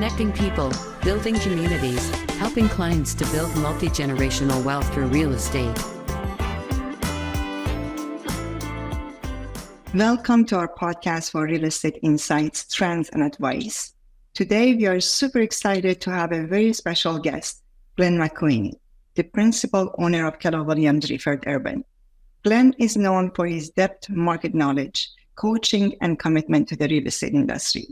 connecting people, building communities, helping clients to build multi-generational wealth through real estate. Welcome to our podcast for real estate insights, trends, and advice. Today, we are super excited to have a very special guest, Glenn McQueenie, the principal owner of Keller Williams Referred Urban. Glenn is known for his depth market knowledge, coaching, and commitment to the real estate industry.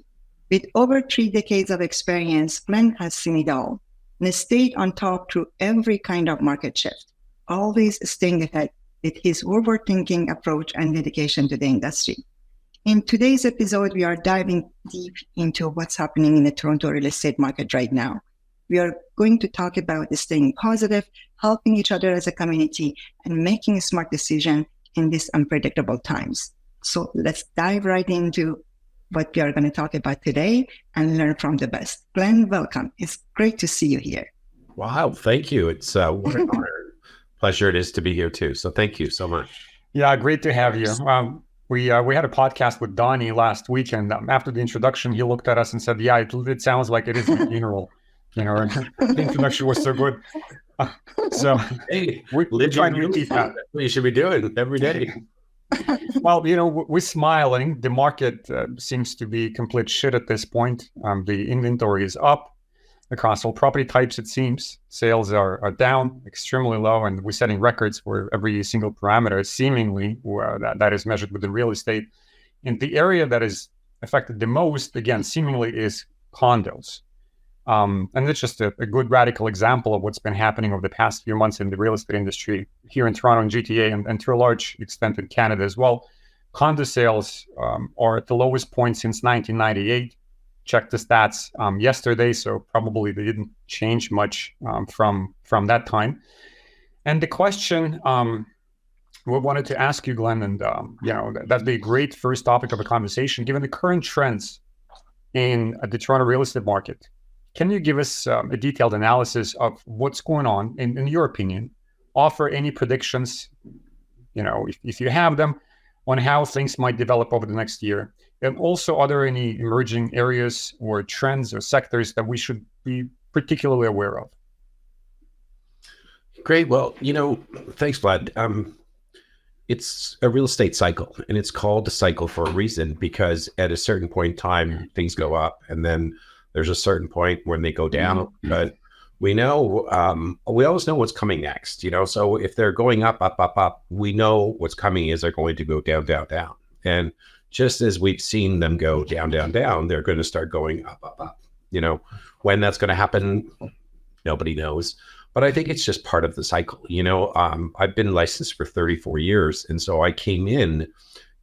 With over 3 decades of experience, Glenn has seen it all and stayed on top through every kind of market shift, always staying ahead with his forward-thinking approach and dedication to the industry. In today's episode, we are diving deep into what's happening in the Toronto real estate market right now. We are going to talk about staying positive, helping each other as a community, and making a smart decision in these unpredictable times. So let's dive right into what we are going to talk about today and learn from the best. Glenn, welcome. It's great to see you here. Wow, thank you. It's what an honor. Pleasure it is to be here too. So thank you so much. Yeah, great to have you. We had a podcast with Donnie last week, and after the introduction, he looked at us and said, "Yeah, it sounds like it is a funeral." And the introduction was so good. So Hey, we're trying to repeat that. That's what you should be doing every day. Well, we're smiling. The market seems to be complete shit at this point. The inventory is up across all property types, it seems. Sales are down, extremely low, and we're setting records for every single parameter, seemingly, that is measured within real estate. And the area that is affected the most, again, seemingly is condos. And it's just a good radical example of what's been happening over the past few months in the real estate industry here in Toronto and GTA, and to a large extent in Canada as well. Condo sales are at the lowest point since 1998. Checked the stats yesterday, so probably they didn't change much from that time. And the question we wanted to ask you, Glenn, and that'd be a great first topic of a conversation, given the current trends in the Toronto real estate market. Can you give us a detailed analysis of what's going on, in your opinion? Offer any predictions, if you have them, on how things might develop over the next year. And also, are there any emerging areas or trends or sectors that we should be particularly aware of? Great. Well, thanks, Vlad. It's a real estate cycle, and it's called a cycle for a reason, because at a certain point in time, things go up, and then there's a certain point when they go down. But we know, we always know what's coming next, so if they're going up, we know what's coming is they're going to go down, down, down. And just as we've seen them go down, down, down, they're going to start going up. When that's going to happen, nobody knows. But I think it's just part of the cycle. I've been licensed for 34 years. And so I came in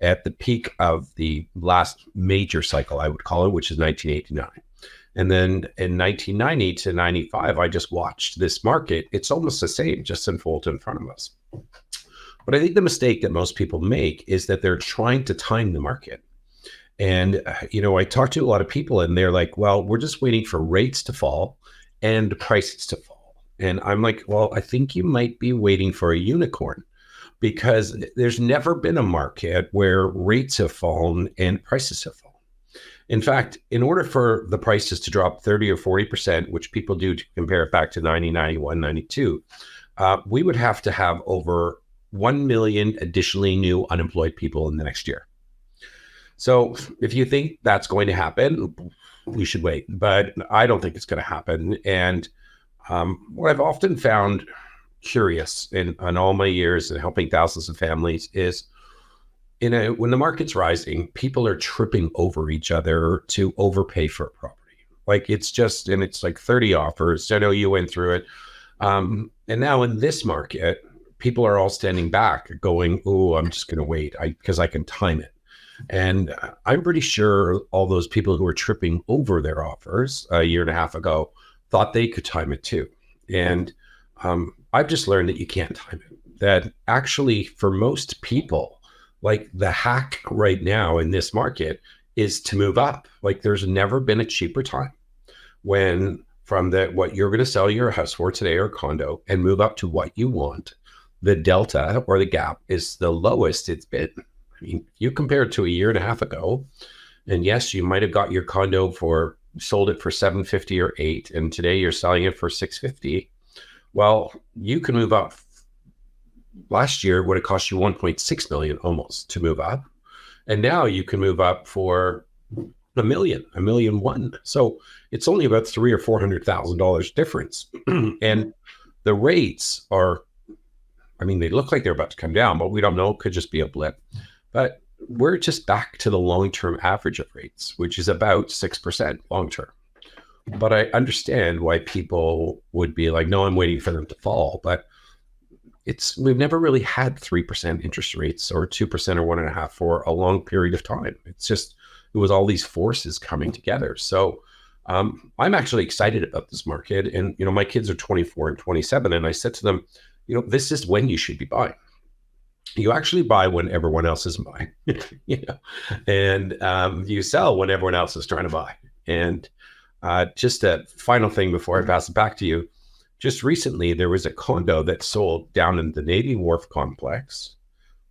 at the peak of the last major cycle, I would call it, which is 1989. And then in 1990 to 95, I just watched this market. It's almost the same, just unfold in front of us. But I think the mistake that most people make is that they're trying to time the market. And, I talk to a lot of people and they're like, well, we're just waiting for rates to fall and prices to fall. And I'm like, well, I think you might be waiting for a unicorn, because there's never been a market where rates have fallen and prices have fallen. In fact, in order for the prices to drop 30 or 40%, which people do to compare it back to 90, 91, 92, we would have to have over 1 million additionally new unemployed people in the next year. So if you think that's going to happen, we should wait. But I don't think it's going to happen. And what I've often found curious in all my years in helping thousands of families is, when the market's rising, people are tripping over each other to overpay for a property. Like it's like 30 offers. I know you went through it. And now in this market, people are all standing back going, oh, I'm just going to wait because I can time it. And I'm pretty sure all those people who were tripping over their offers a year and a half ago thought they could time it too. And I've just learned that you can't time it. That actually for most people, like the hack right now in this market is to move up. Like there's never been a cheaper time when from what you're going to sell your house for today or condo and move up to what you want, the delta or the gap is the lowest it's been. I mean, you compare it to a year and a half ago, and yes, you might have got your condo for sold it for 750 or 8, and today you're selling it for 650. Well, you can move up. Last year would have cost you 1.6 million almost to move up. And now you can move up for $1 million one. So it's only about $300,000 or $400,000 difference. And the rates are, I mean, they look like they're about to come down, but we don't know. It could just be a blip. But we're just back to the long-term average of rates, which is about 6% long-term. But I understand why people would be like, no, I'm waiting for them to fall. But we've never really had 3% interest rates or 2% or 1.5% for a long period of time. It was all these forces coming together. So I'm actually excited about this market. And, my kids are 24 and 27. And I said to them, this is when you should be buying. You actually buy when everyone else is buying, and you sell when everyone else is trying to buy. And just a final thing before I pass it back to you. Just recently, there was a condo that sold down in the Navy Wharf complex,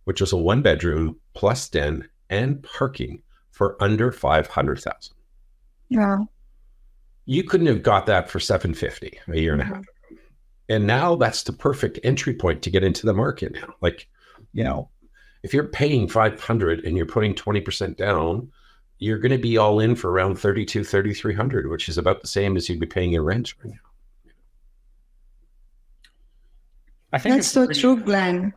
which was a 1-bedroom plus den and parking for under $500,000. Yeah. You couldn't have got that for $750 a year and a half ago. And now that's the perfect entry point to get into the market now. Like, if you're paying $500 and you're putting 20% down, you're going to be all in for around $3,200, $3,300, which is about the same as you'd be paying in rent right now. I think that's so true, Glenn.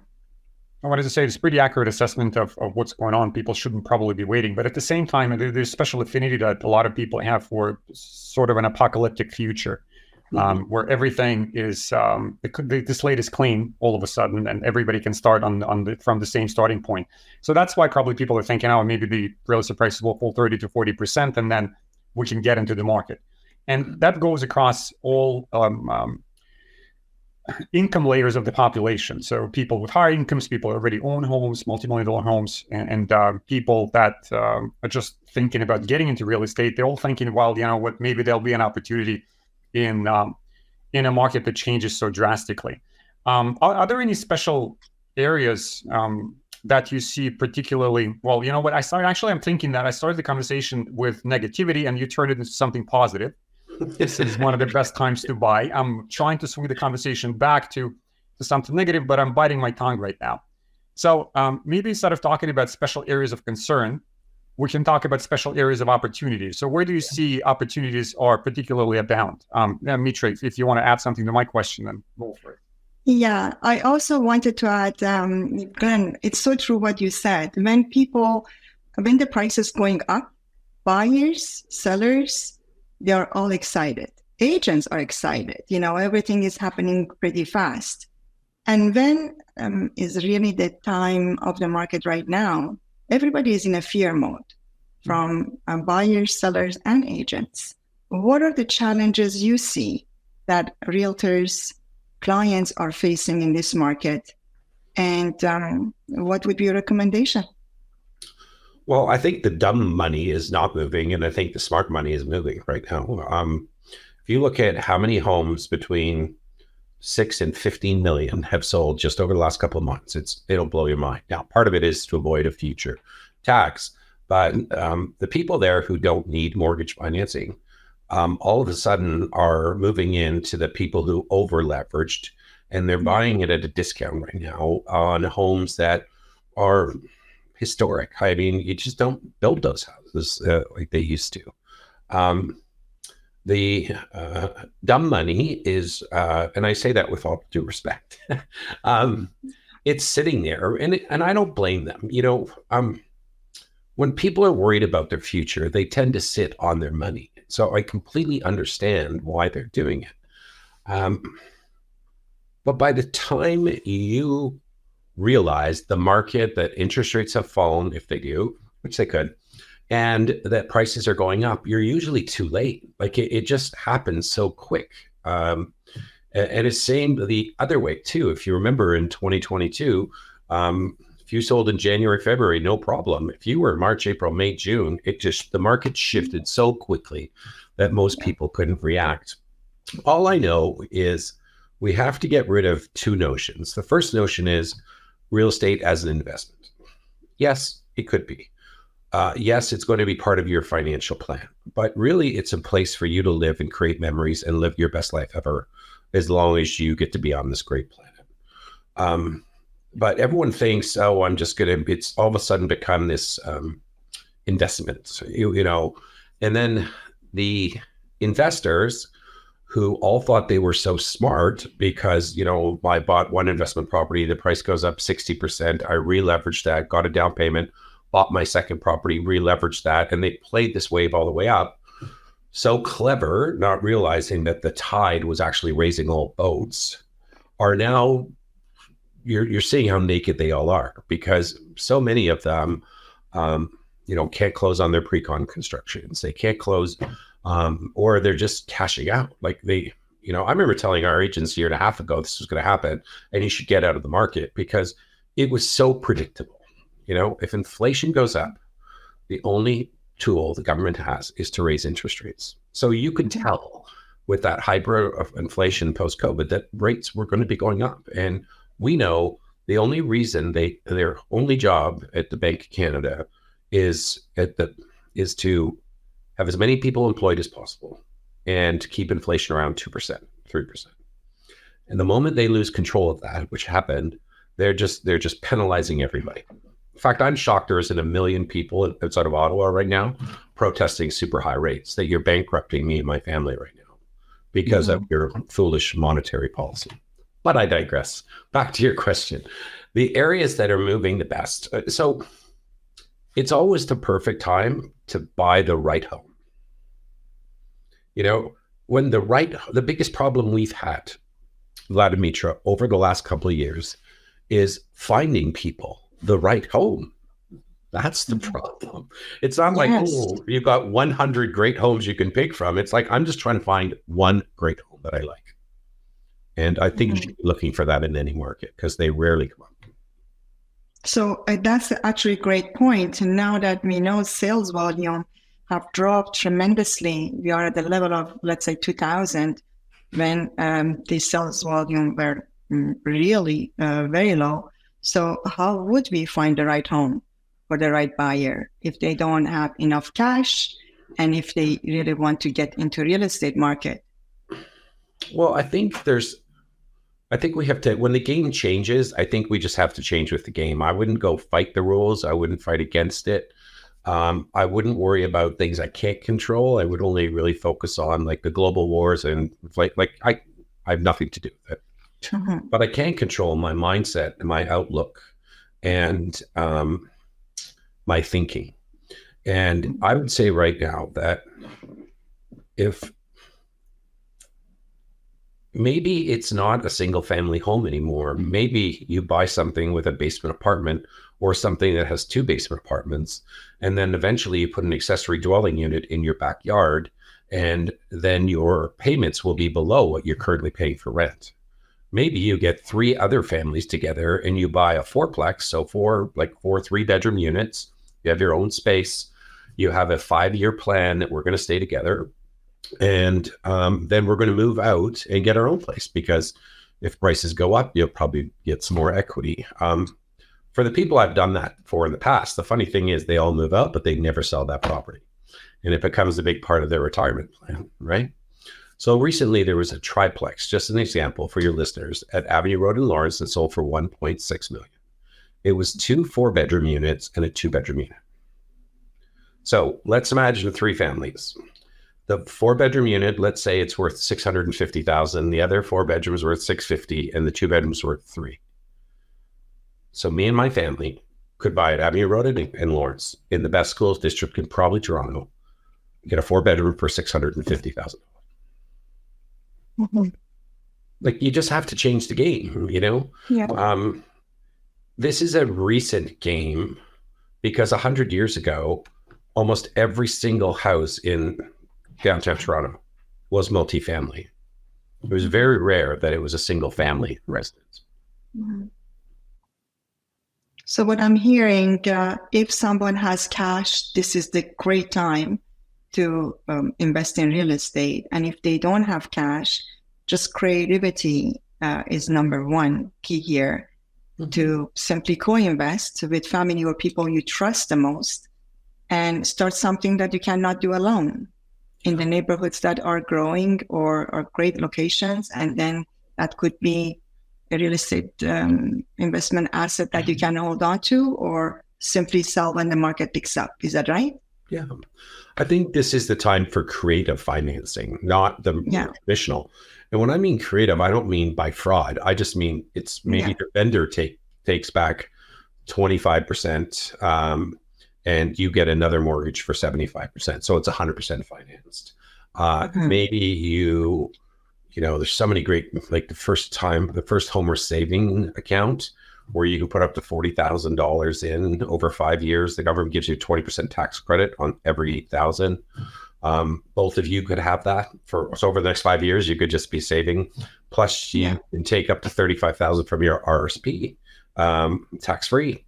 I wanted to say it's a pretty accurate assessment of what's going on. People shouldn't probably be waiting. But at the same time, there's special affinity that a lot of people have for sort of an apocalyptic future, where everything is, the slate is clean all of a sudden, and everybody can start from the same starting point. So that's why probably people are thinking, maybe the real estate prices will fall 30 to 40%, and then we can get into the market. And that goes across all income layers of the population. So people with higher incomes, people who already own homes, multi-million-dollar homes, and people that are just thinking about getting into real estate. They're all thinking, well, maybe there'll be an opportunity in a market that changes so drastically. Are there any special areas that you see particularly? Well, I'm thinking that I started the conversation with negativity and you turned it into something positive. This is one of the best times to buy. I'm trying to swing the conversation back to something negative, but I'm biting my tongue right now. So maybe instead of talking about special areas of concern, we can talk about special areas of opportunity. So where do you see opportunities are particularly abound? Mitra, if you want to add something to my question, then go for it. Yeah, I also wanted to add, Glenn, it's so true what you said. When the price is going up, buyers, sellers, they're all excited. Agents are excited. Everything is happening pretty fast. And when is really the time of the market right now, everybody is in a fear mode from buyers, sellers, and agents. What are the challenges you see that realtors, clients are facing in this market? And what would be your recommendation? Well, I think the dumb money is not moving, and I think the smart money is moving right now. If you look at how many homes between 6 and 15 million have sold just over the last couple of months, it'll blow your mind. Now, part of it is to avoid a future tax, but the people there who don't need mortgage financing, all of a sudden are moving into the people who over leveraged, and they're buying it at a discount right now on homes that are historic. I mean, you just don't build those houses like they used to. The dumb money is, and I say that with all due respect, it's sitting there, and I don't blame them. When people are worried about their future, they tend to sit on their money. So I completely understand why they're doing it. But by the time you realize the market, that interest rates have fallen, if they do, which they could, and that prices are going up, you're usually too late. Like it just happens so quick. And it's same the other way too. If you remember in 2022, if you sold in January, February, no problem. If you were March, April, May, June, the market shifted so quickly that most people couldn't react. All I know is we have to get rid of two notions. The first notion is real estate as an investment. Yes, it could be. yes, it's going to be part of your financial plan, but really it's a place for you to live and create memories and live your best life ever, as long as you get to be on this great planet. But everyone thinks, oh, it's all of a sudden become this investment, and then the investors who all thought they were so smart because, I bought one investment property, the price goes up 60%. I re-leveraged that, got a down payment, bought my second property, re-leveraged that, and they played this wave all the way up. So clever, not realizing that the tide was actually raising all boats, are now, you're seeing how naked they all are, because so many of them, can't close on their pre-con constructions. They can't close, or they're just cashing out. Like I remember telling our agents a year and a half ago, this was going to happen and you should get out of the market, because it was so predictable. If inflation goes up, the only tool the government has is to raise interest rates. So you could tell with that hyper of inflation post-COVID that rates were going to be going up. And we know the only reason their only job at the Bank of Canada is to have as many people employed as possible and keep inflation around 2%, 3%. And the moment they lose control of that, which happened, they're just penalizing everybody. In fact, I'm shocked there isn't 1 million people outside of Ottawa right now protesting super high rates, that you're bankrupting me and my family right now because of your foolish monetary policy. But I digress. Back to your question. The areas that are moving the best. So it's always the perfect time to buy the right home. When the biggest problem we've had, Vladimitra, over the last couple of years is finding people the right home. That's the problem. It's not like, you've got 100 great homes you can pick from. It's like, I'm just trying to find one great home that I like. And I think you should be looking for that in any market, because they rarely come up. So that's actually a great point. And now that we know sales volume have dropped tremendously, we are at the level of, let's say, 2000, when the sales volume were really very low. So how would we find the right home for the right buyer if they don't have enough cash and if they really want to get into real estate market? Well, I think we have to, when the game changes, I think we just have to change with the game. I wouldn't go fight the rules. I wouldn't fight against it. I wouldn't worry about things I can't control. I would only really focus on like the global wars and I have nothing to do with it. But I can control my mindset and my outlook and my thinking. And I would say right now that if maybe it's not a single family home anymore, maybe you buy something with a basement apartment or something that has 2 basement apartments, and then eventually you put an accessory dwelling unit in your backyard, and then your payments will be below what you're currently paying for rent. Maybe you get 3 other families together and you buy a 4-plex, so 4 3-bedroom units. You have your own space. You have a 5-year plan that we're going to stay together. And then we're going to move out and get our own place, because if prices go up, you'll probably get some more equity. For the people I've done that for in the past, the funny thing is they all move out, but they never sell that property. And it becomes a big part of their retirement plan, right? So recently there was a triplex, just an example for your listeners, at Avenue Road in Lawrence that sold for $1.6 million. It was 2 4-bedroom units and a 2-bedroom unit. So let's imagine 3 families. The 4-bedroom unit, let's say it's worth $650,000. The other 4 bedrooms worth $650,000, and the 2 bedrooms worth $3. So me and my family could buy at Avenue Road in Lawrence, in the best schools district in probably Toronto, get a 4-bedroom for $650,000. Like, you just have to change the game, Yeah. This is a recent game, because 100 years ago, almost every single house in downtown Toronto was multifamily. It was very rare that it was a single family residence. So what I'm hearing, if someone has cash, this is the great time to invest in real estate. And if they don't have cash, just creativity is number one key here, to simply co-invest with family or people you trust the most and start something that you cannot do alone in the neighborhoods that are growing or are great locations. And then that could be a real estate investment asset that you can hold on to or simply sell when the market picks up. Is that right? Yeah. I think this is the time for creative financing, not the traditional. And when I mean creative, I don't mean by fraud. I just mean it's maybe the vendor takes back 25%, and you get another mortgage for 75%. So it's 100% financed. Maybe you know, there's so many great, like the first homer saving account where you can put up to $40,000 in over 5 years. The government gives you 20% tax credit on every $1,000. Both of you could have that so over the next 5 years, you could just be saving. Plus you can take up to $35,000 from your RSP, tax-free.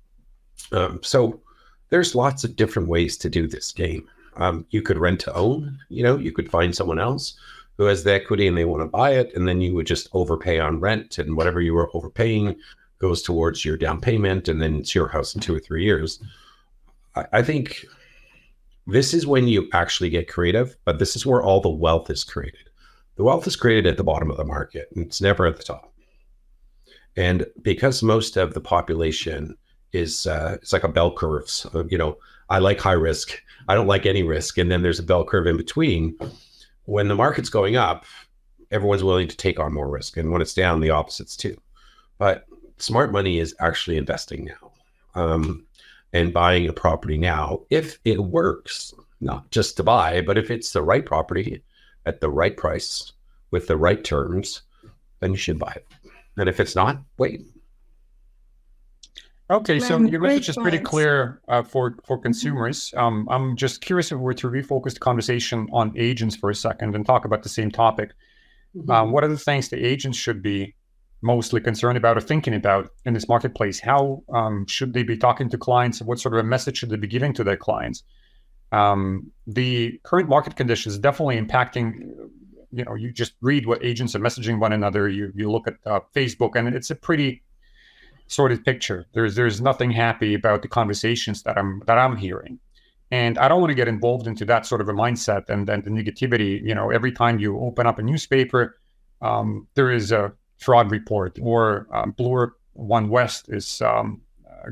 So there's lots of different ways to do this game. You could rent to own, you know, you could find someone else who has the equity and they want to buy it. And then you would just overpay on rent, and whatever you were overpaying goes towards your down payment. And then it's your house in 2 or 3 years. I think this is when you actually get creative, but this is where all the wealth is created. The wealth is created at the bottom of the market, and it's never at the top. And because most of the population is, it's like a bell curve. So, you know, I like high risk. I don't like any risk. And then there's a bell curve in between. When the market's going up, everyone's willing to take on more risk. And when it's down, the opposites too. But smart money is actually investing now, and buying a property now, if it works, not just to buy, but if it's the right property at the right price with the right terms, then you should buy it. And if it's not, wait. Okay, so your message is pretty clear for consumers. I'm just curious if we were to refocus the conversation on agents for a second and talk about the same topic. What are the things the agents should be mostly concerned about or thinking about in this marketplace? How should they be talking to clients? What sort of a message should they be giving to their clients? The current market conditions definitely impacting, you know, you just read what agents are messaging one another. You look at Facebook, and it's a pretty sorted picture. There's nothing happy about the conversations that I'm hearing. And I don't want to get involved into that sort of a mindset and then the negativity. You know, every time you open up a newspaper, there is a fraud report, or Bloor One West is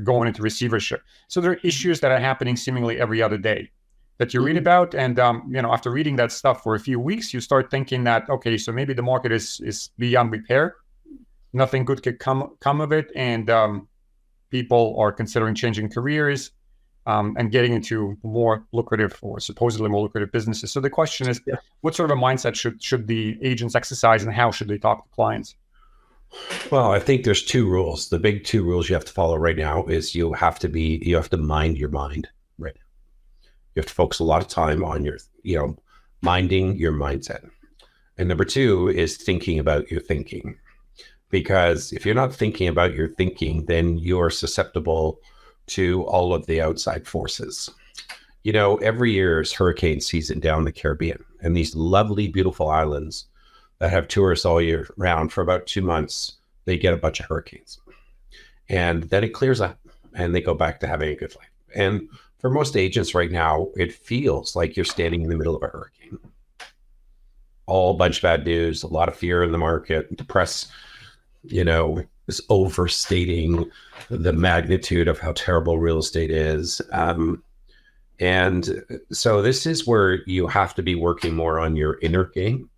going into receivership. So there are issues that are happening seemingly every other day that you read about. And, you know, after reading that stuff for a few weeks, you start thinking that, okay, so maybe the market is beyond repair. Nothing good could come of it. And people are considering changing careers and getting into more lucrative or supposedly more lucrative businesses. So the question is, what sort of a mindset should the agents exercise, and how should they talk to clients? Well, I think there's 2 rules. The big 2 rules you have to follow right now is you have to mind your mind right now. You have to focus a lot of time on your, you know, minding your mindset. And number 2 is thinking about your thinking. Because if you're not thinking about your thinking, then you're susceptible to all of the outside forces. You know, every year is hurricane season down the Caribbean, and these lovely, beautiful islands that have tourists all year round for about 2 months, they get a bunch of hurricanes. And then it clears up and they go back to having a good life. And for most agents right now, it feels like you're standing in the middle of a hurricane. All bunch of bad news, a lot of fear in the market. The press, you know, is overstating the magnitude of how terrible real estate is. And so this is where you have to be working more on your inner game,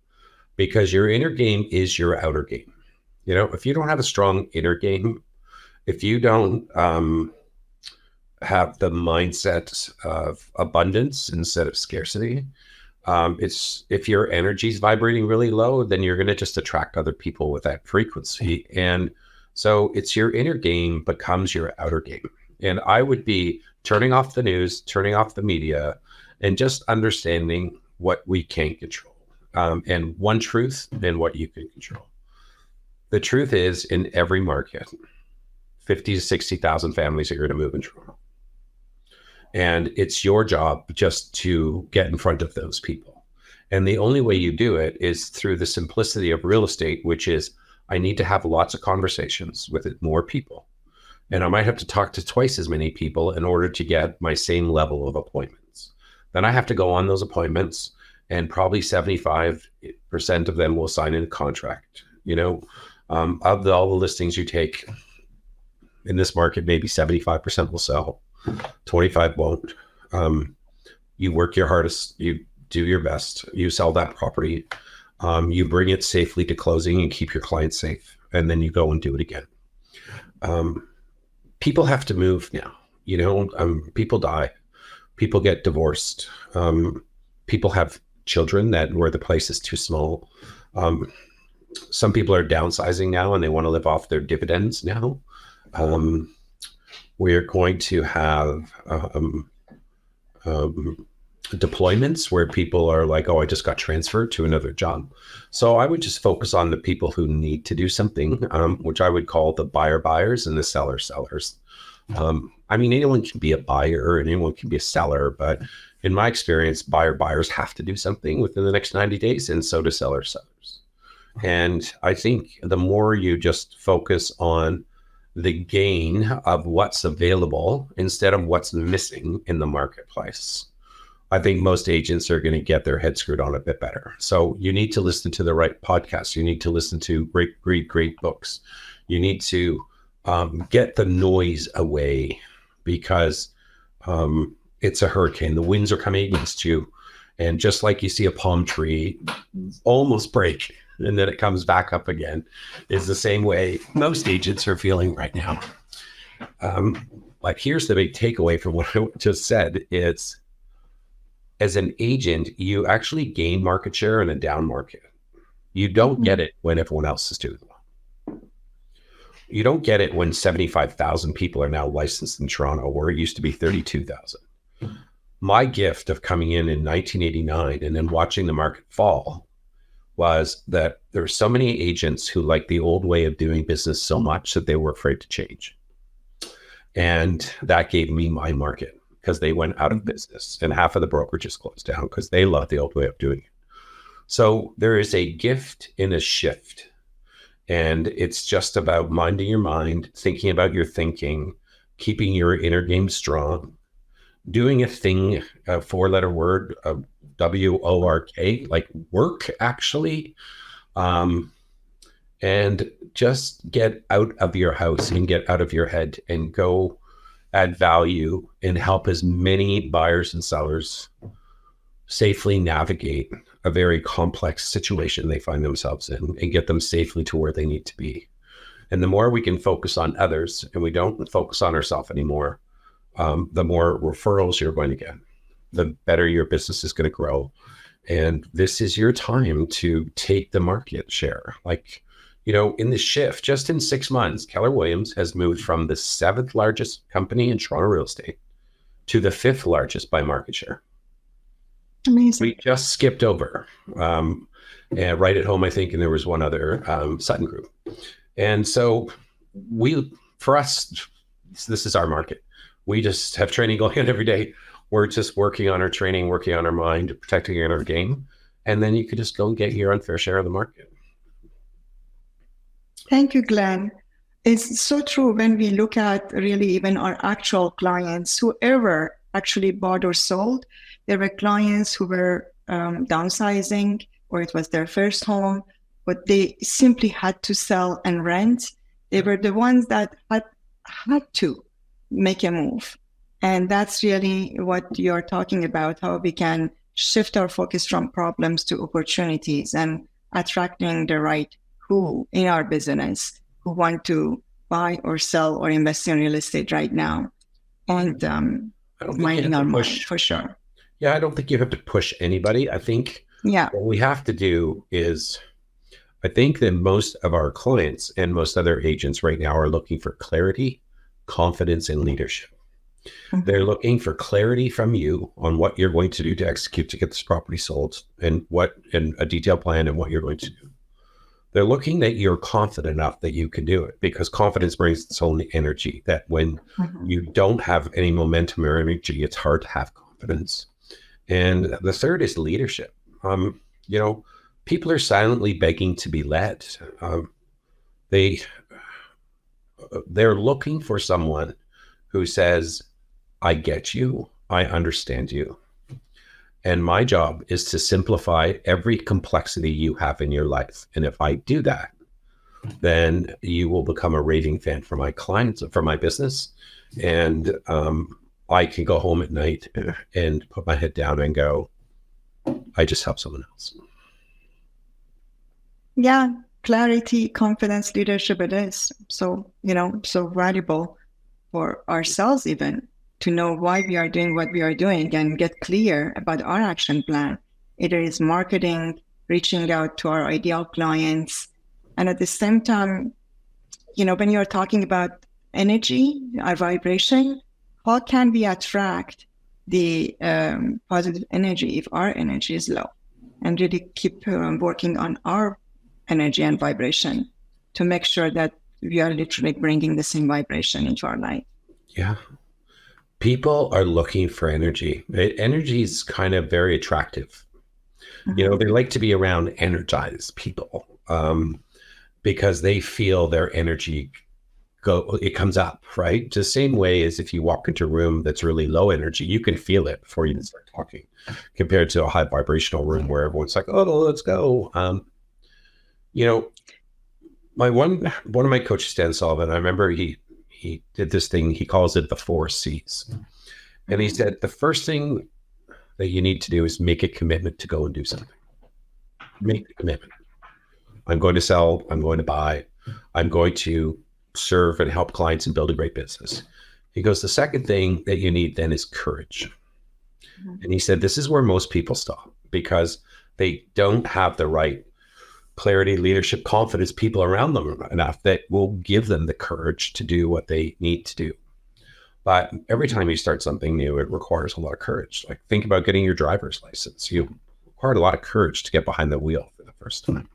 because your inner game is your outer game. You know, if you don't have a strong inner game, if you don't have the mindset of abundance instead of scarcity, if your energy is vibrating really low, then you're going to just attract other people with that frequency. And so it's your inner game becomes your outer game. And I would be turning off the news, turning off the media, and just understanding what we can't control. And one truth and what you can control. The truth is, in every market, 50 to 60,000 families are going to move in Toronto. And it's your job just to get in front of those people. And the only way you do it is through the simplicity of real estate, which is I need to have lots of conversations with more people. And I might have to talk to twice as many people in order to get my same level of appointment. Then I have to go on those appointments, and probably 75% of them will sign in a contract. Of all the listings you take in this market, maybe 75% will sell, 25 won't. You work your hardest, you do your best, you sell that property, you bring it safely to closing and keep your client safe, and then you go and do it again. People have to move now. People die, people get divorced, people have children where the place is too small. Some people are downsizing now and they want to live off their dividends now. We're going to have deployments where people are like, oh, I just got transferred to another job. So I would just focus on the people who need to do something, which I would call the buyers and the sellers. Anyone can be a buyer and anyone can be a seller, but in my experience, buyers have to do something within the next 90 days, and so do sellers. And I think the more you just focus on the gain of what's available instead of what's missing in the marketplace, I think most agents are going to get their head screwed on a bit better. So you need to listen to the right podcasts. You need to listen to great books. You need to get the noise away, because it's a hurricane. The winds are coming against you. And just like you see a palm tree almost break and then it comes back up again, is the same way most agents are feeling right now. But here's the big takeaway from what I just said is, as an agent, you actually gain market share in a down market. You don't get it when everyone else is doing well. You don't get it when 75,000 people are now licensed in Toronto, where it used to be 32,000. My gift of coming in 1989 and then watching the market fall was that there were so many agents who liked the old way of doing business so much that they were afraid to change. And that gave me my market, because they went out of business and half of the brokerages closed down because they loved the old way of doing it. So there is a gift in a shift. And it's just about minding your mind, thinking about your thinking, keeping your inner game strong, doing a thing, a four-letter word, WORK, like work actually, and just get out of your house and get out of your head and go add value and help as many buyers and sellers safely navigate a very complex situation they find themselves in and get them safely to where they need to be. And the more we can focus on others and we don't focus on ourselves anymore, the more referrals you're going to get, the better your business is going to grow. And this is your time to take the market share. In the shift, just in 6 months, Keller Williams has moved from the 7th largest company in Toronto real estate to the 5th largest by market share. Amazing. We just skipped over and Right at Home, I think, and there was one other, Sutton Group. And so for us, this is our market. We just have training going on every day. We're just working on our training, working on our mind, protecting our game. And then you could just go and get your unfair share of the market. Thank you, Glenn. It's so true when we look at really even our actual clients, whoever actually bought or sold, there were clients who were downsizing, or it was their first home, but they simply had to sell and rent. They were the ones that had to make a move. And that's really what you're talking about, how we can shift our focus from problems to opportunities and attracting the right who in our business who want to buy or sell or invest in real estate right now. And minding our mind for sure. Yeah, I don't think you have to push anybody. I think what we have to do is, I think that most of our clients and most other agents right now are looking for clarity, confidence, and leadership. Mm-hmm. They're looking for clarity from you on what you're going to do to execute to get this property sold, and a detailed plan and what you're going to do. They're looking that you're confident enough that you can do it, because confidence brings its own energy, that when you don't have any momentum or energy, it's hard to have confidence. And the third is leadership. People are silently begging to be led. They're looking for someone who says, I get you, I understand you. And my job is to simplify every complexity you have in your life. And if I do that, then you will become a raving fan for my clients, for my business. And I can go home at night and put my head down and go, I just help someone else. Yeah, clarity, confidence, leadership, it is. So, so valuable for ourselves even to know why we are doing what we are doing and get clear about our action plan. Either is marketing, reaching out to our ideal clients. And at the same time, when you're talking about energy, our vibration, how can we attract the positive energy if our energy is low? And really keep working on our energy and vibration to make sure that we are literally bringing the same vibration into our life. Yeah. People are looking for energy. Energy is kind of very attractive. Mm-hmm. They like to be around energized people because they feel their energy it comes up, right? The same way as if you walk into a room that's really low energy, you can feel it before you even start talking, compared to a high vibrational room where everyone's like, oh, let's go. One of my coaches, Dan Sullivan, I remember he did this thing, he calls it the 4 C's. And he said, the first thing that you need to do is make a commitment to go and do something. Make the commitment. I'm going to sell, I'm going to buy, I'm going to serve and help clients and build a great business. He goes, the second thing that you need then is courage. Mm-hmm. And he said, this is where most people stop because they don't have the right clarity, leadership, confidence, people around them enough that will give them the courage to do what they need to do. But every time you start something new, it requires a lot of courage. Like think about getting your driver's license. You required a lot of courage to get behind the wheel for the first time.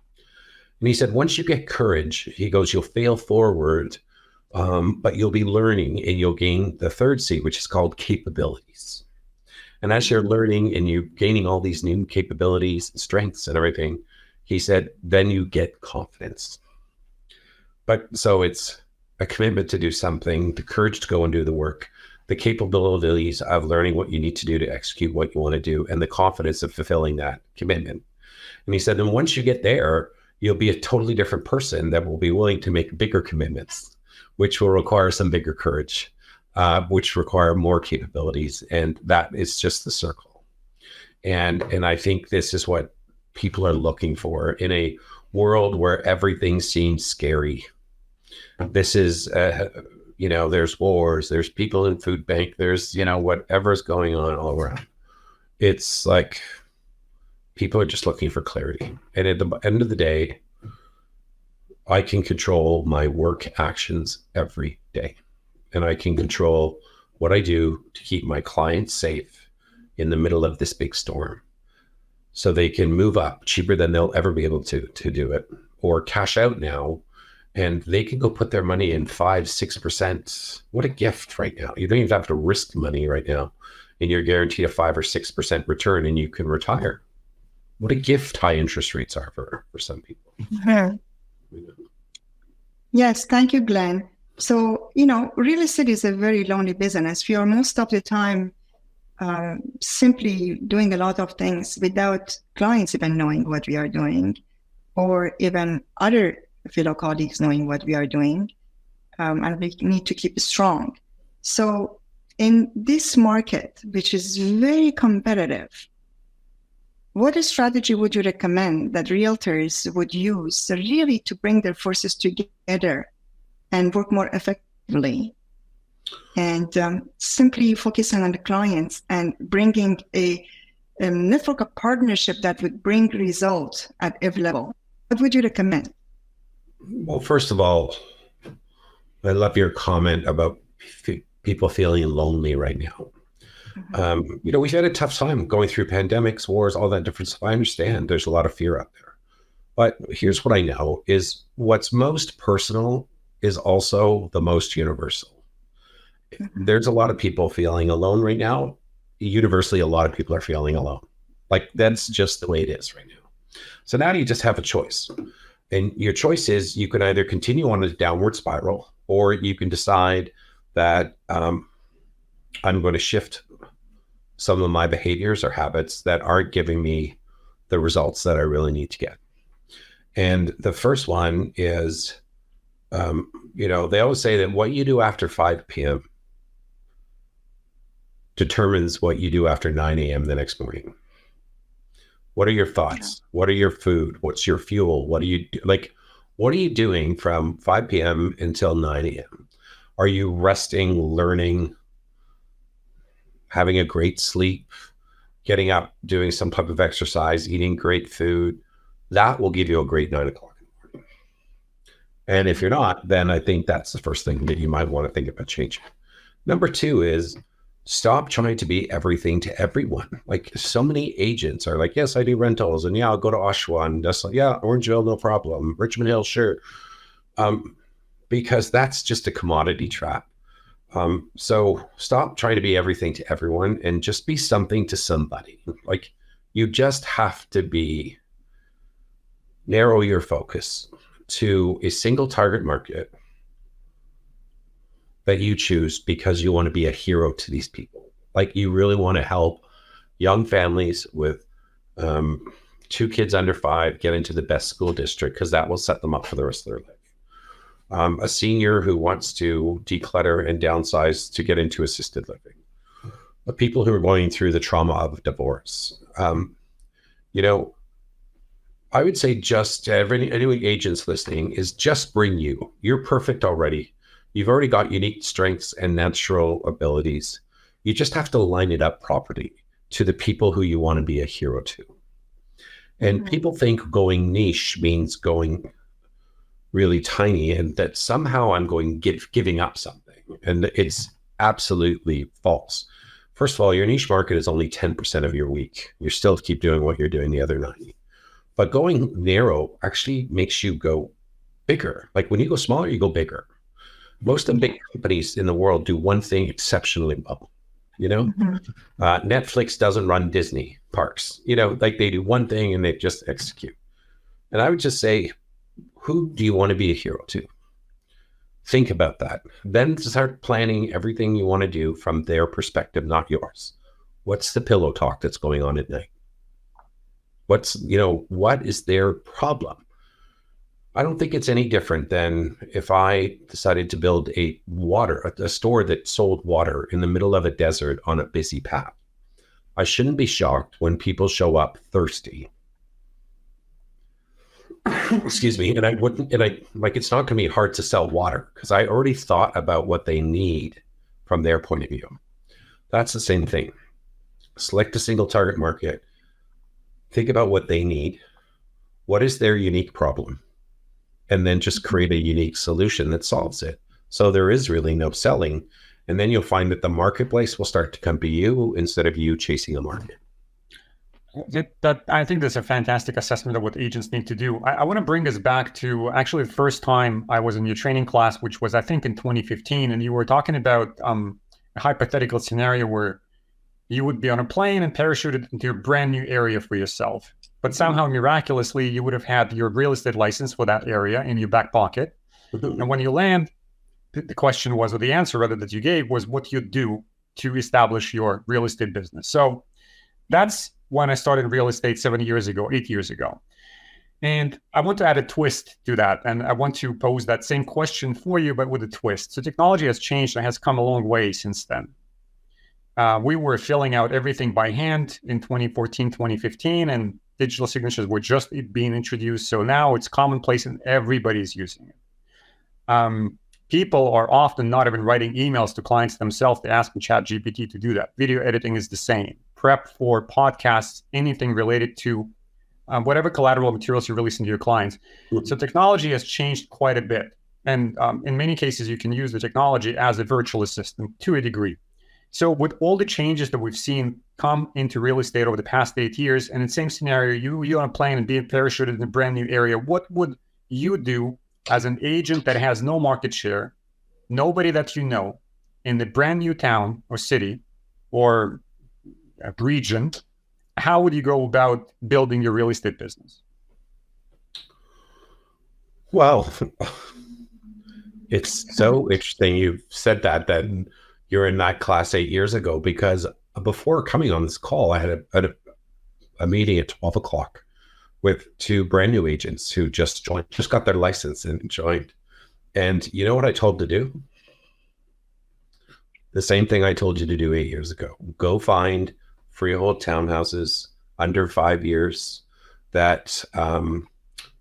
And he said, once you get courage, he goes, you'll fail forward, but you'll be learning and you'll gain the 3rd C, which is called capabilities. And as you're learning and you're gaining all these new capabilities and strengths and everything, he said, then you get confidence. But so it's a commitment to do something, the courage to go and do the work, the capabilities of learning what you need to do to execute what you want to do, and the confidence of fulfilling that commitment. And he said, and once you get there, you'll be a totally different person that will be willing to make bigger commitments, which will require some bigger courage, which require more capabilities. And that is just the circle. And I think this is what people are looking for in a world where everything seems scary. This is, there's wars, there's people in food bank, there's, whatever's going on all around. It's like, people are just looking for clarity. And at the end of the day, I can control my work actions every day. And I can control what I do to keep my clients safe in the middle of this big storm. So they can move up cheaper than they'll ever be able to do it, or cash out now. And they can go put their money in 5-6%. What a gift right now. You don't even have to risk money right now. And you're guaranteed a 5 or 6% return and you can retire. What a gift high interest rates are for some people. Mm-hmm. Yes, thank you, Glenn. So, real estate is a very lonely business. We are most of the time simply doing a lot of things without clients even knowing what we are doing, or even other fellow colleagues knowing what we are doing. And we need to keep strong. So in this market, which is very competitive, what strategy would you recommend that realtors would use really to bring their forces together and work more effectively? And simply focusing on the clients and bringing a network of partnership that would bring results at every level. What would you recommend? Well, first of all, I love your comment about people feeling lonely right now. Mm-hmm. We've had a tough time going through pandemics, wars, all that different stuff. I understand there's a lot of fear out there. But here's what I know is what's most personal is also the most universal. Mm-hmm. There's a lot of people feeling alone right now. Universally, a lot of people are feeling alone. Like that's just the way it is right now. So now you just have a choice. And your choice is you can either continue on a downward spiral, or you can decide that I'm going to shift some of my behaviors or habits that aren't giving me the results that I really need to get. And the first one is, they always say that what you do after 5 p.m. determines what you do after 9 a.m. the next morning. What are your thoughts? What are your food? What's your fuel? What are you doing from 5 p.m. until 9 a.m.? Are you resting, learning, having a great sleep, getting up, doing some type of exercise, eating great food? That will give you a great 9 o'clock in the morning. And if you're not, then I think that's the first thing that you might want to think about changing. Number 2 is stop trying to be everything to everyone. Like, so many agents are like, yes, I do rentals, and yeah, I'll go to Oshawa, and just like, yeah, Orangeville, no problem. Richmond Hill, sure. Because that's just a commodity trap. So stop trying to be everything to everyone and just be something to somebody. Like, you just have to narrow your focus to a single target market that you choose because you want to be a hero to these people. Like, you really want to help young families with 2 kids under 5 get into the best school district, because that will set them up for the rest of their life. A senior who wants to declutter and downsize to get into assisted living. People who are going through the trauma of divorce. I would say just any agents listening is just bring you. You're perfect already. You've already got unique strengths and natural abilities. You just have to line it up properly to the people who you want to be a hero to. And people think going niche means going really tiny, and that somehow I'm giving up something. And it's absolutely false. First of all, your niche market is only 10% of your week. You still keep doing what you're doing the other 90. But going narrow actually makes you go bigger. Like, when you go smaller, you go bigger. Most of the big companies in the world do one thing exceptionally well. Netflix doesn't run Disney parks. Like, they do one thing and they just execute. And I would just say, who do you want to be a hero to? Think about that. Then start planning everything you want to do from their perspective, not yours. What's the pillow talk that's going on at night? What is their problem? I don't think it's any different than if I decided to build a store that sold water in the middle of a desert on a busy path. I shouldn't be shocked when people show up thirsty. Excuse me. And it's not going to be hard to sell water because I already thought about what they need from their point of view. That's the same thing. Select a single target market. Think about what they need. What is their unique problem? And then just create a unique solution that solves it. So there is really no selling. And then you'll find that the marketplace will start to come to you instead of you chasing a market. I think that's a fantastic assessment of what agents need to do. I want to bring us back to actually the first time I was in your training class, which was, I think, in 2015. And you were talking about a hypothetical scenario where you would be on a plane and parachuted into a brand new area for yourself. But somehow, miraculously, you would have had your real estate license for that area in your back pocket. And when you land, the question was, or the answer rather that you gave was what you do to establish your real estate business. So that's when I started real estate 8 years ago. And I want to add a twist to that. And I want to pose that same question for you, but with a twist. So technology has changed and has come a long way since then. We were filling out everything by hand in 2014, 2015, and digital signatures were just being introduced. So now it's commonplace and everybody's using it. People are often not even writing emails to clients themselves. They ask ChatGPT to do that. Video editing is the same. Prep for podcasts, anything related to whatever collateral materials you're releasing to your clients. So technology has changed quite a bit. And in many cases, you can use the technology as a virtual assistant to a degree. So with all the changes that we've seen come into real estate over the past 8 years, and in the same scenario, you on a plane and being parachuted in a brand new area, what would you do as an agent that has no market share, nobody that you know, in the brand new town or city or region? How would you go about building your real estate business? Well, it's so interesting you've said that you're in that class 8 years ago, because before coming on this call, I had a meeting at 12 o'clock with two brand new agents who just joined, just got their license and joined. And you know what I told them to do? The same thing I told you to do 8 years ago. Go find freehold townhouses under 5 years that,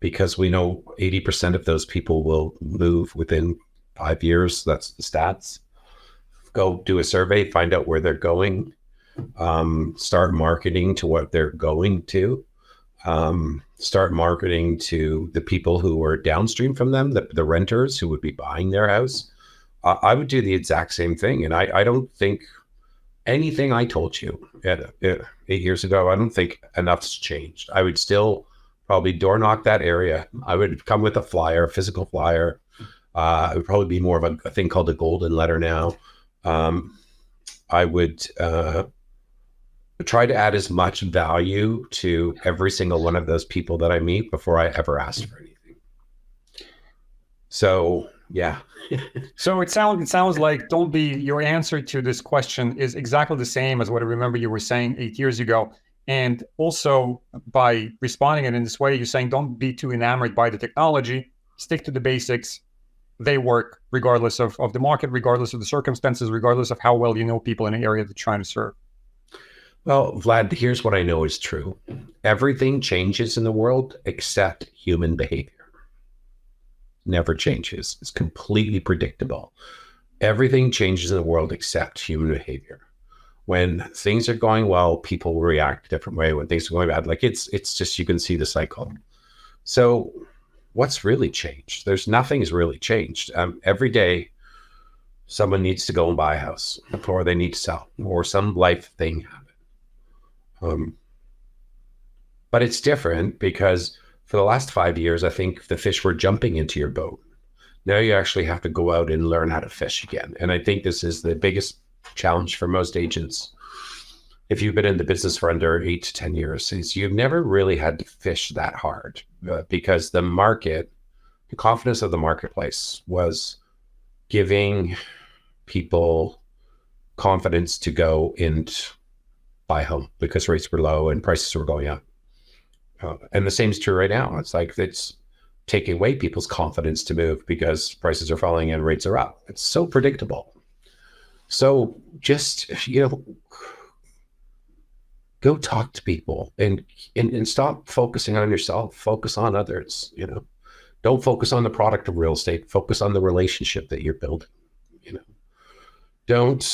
because we know 80% of those people will move within 5 years. That's the stats. Go do a survey, find out where they're going, start marketing to what they're going to, start marketing to the people who are downstream from them, the renters who would be buying their house. I would do the exact same thing. And I don't think anything I told you 8 years ago, I don't think enough's changed. I would still probably door knock that area. I would come with a flyer, a physical flyer. It would probably be more of a thing called a golden letter now. I would try to add as much value to every single one of those people that I meet before I ever ask for anything. So, yeah. So it sounds like your answer to this question is exactly the same as what I remember you were saying 8 years ago. And also by responding it in this way, you're saying don't be too enamored by the technology, stick to the basics. They work regardless of the market, regardless of the circumstances, regardless of how well you know people in an area that you're trying to serve. Well, Vlad, here's what I know is true. Everything changes in the world except human behavior. Never changes. It's completely predictable. Everything changes in the world except human behavior. When things are going well, people will react a different way. When things are going bad, like it's just, you can see the cycle. So what's really changed? Nothing's really changed. Every day, someone needs to go and buy a house, or they need to sell, or some life thing happen. But it's different because for the last 5 years, I think the fish were jumping into your boat. Now you actually have to go out and learn how to fish again. And I think this is the biggest challenge for most agents. If you've been in the business for under 8 to 10 years, is you've never really had to fish that hard because the market, the confidence of the marketplace was giving people confidence to go and buy a home because rates were low and prices were going up. And the same is true right now. It's like it's taking away people's confidence to move because prices are falling and rates are up. It's so predictable. So just, go talk to people and stop focusing on yourself. Focus on others. Don't focus on the product of real estate. Focus on the relationship that you're building. Don't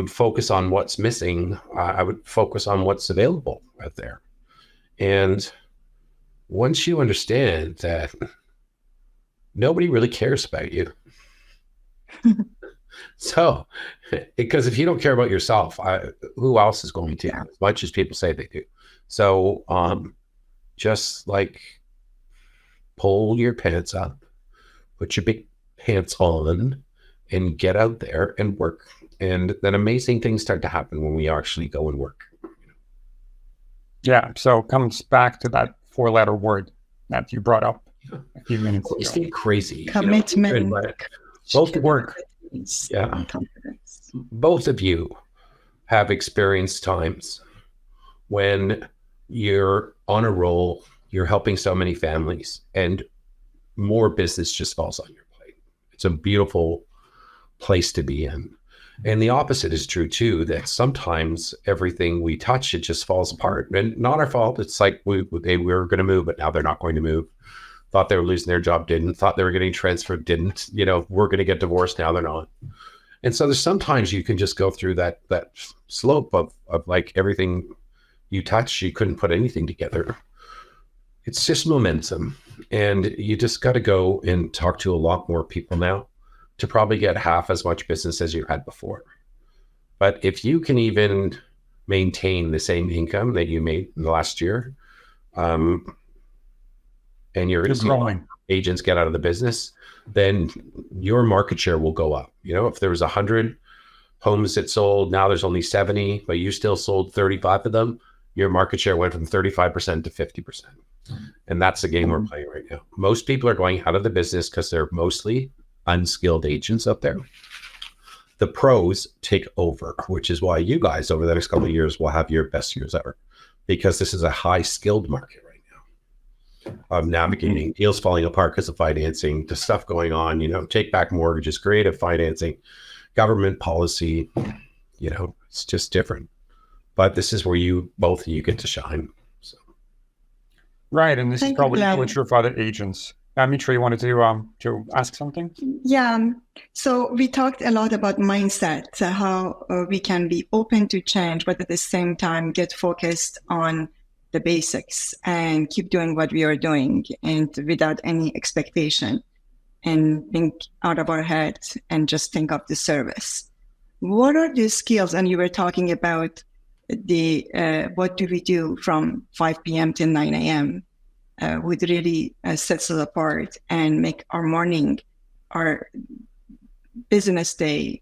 focus on what's missing. I would focus on what's available out there. And once you understand that nobody really cares about you. So, because if you don't care about yourself, who else is going to, as much as people say they do? So, just like pull your pants up, put your big pants on, and get out there and work. And then amazing things start to happen when we actually go and work. Yeah. So it comes back to that 4-letter word that you brought up a few minutes ago. It's crazy. Commitment. Both work. Yeah. Both of you have experienced times when you're on a roll, you're helping so many families, and more business just falls on your plate. It's a beautiful place to be in. And the opposite is true too, that sometimes everything we touch, it just falls apart. And not our fault. It's like we were going to move, but now they're not going to move. Thought they were losing their job, didn't. Thought they were getting transferred, didn't. We're going to get divorced, now they're not. And so there's sometimes you can just go through that slope of like everything you touch, you couldn't put anything together. It's just momentum. And you just got to go and talk to a lot more people now to probably get half as much business as you had before. But if you can even maintain the same income that you made in the last year, and your growing agents get out of the business, then your market share will go up. If there was 100 homes that sold, now there's only 70, but you still sold 35 of them, your market share went from 35% to 50%. And that's the game we're playing right now. Most people are going out of the business because they're mostly unskilled agents up there. the pros take over, which is why you guys over the next couple of years will have your best years ever, because this is a high skilled market right now. Navigating deals falling apart because of financing, the stuff going on, take back mortgages, creative financing, government policy, it's just different. But this is where both of you get to shine. So. Right. And this is Thank you, probably Glenn. true for other agents. Mitra, you wanted to ask something? Yeah. So we talked a lot about mindset, how we can be open to change, but at the same time get focused on the basics and keep doing what we are doing and without any expectation, and think out of our head and just think of the service. What are the skills? And you were talking about what do we do from 5 p.m. till 9 a.m. Would really sets us apart and make our morning, our business day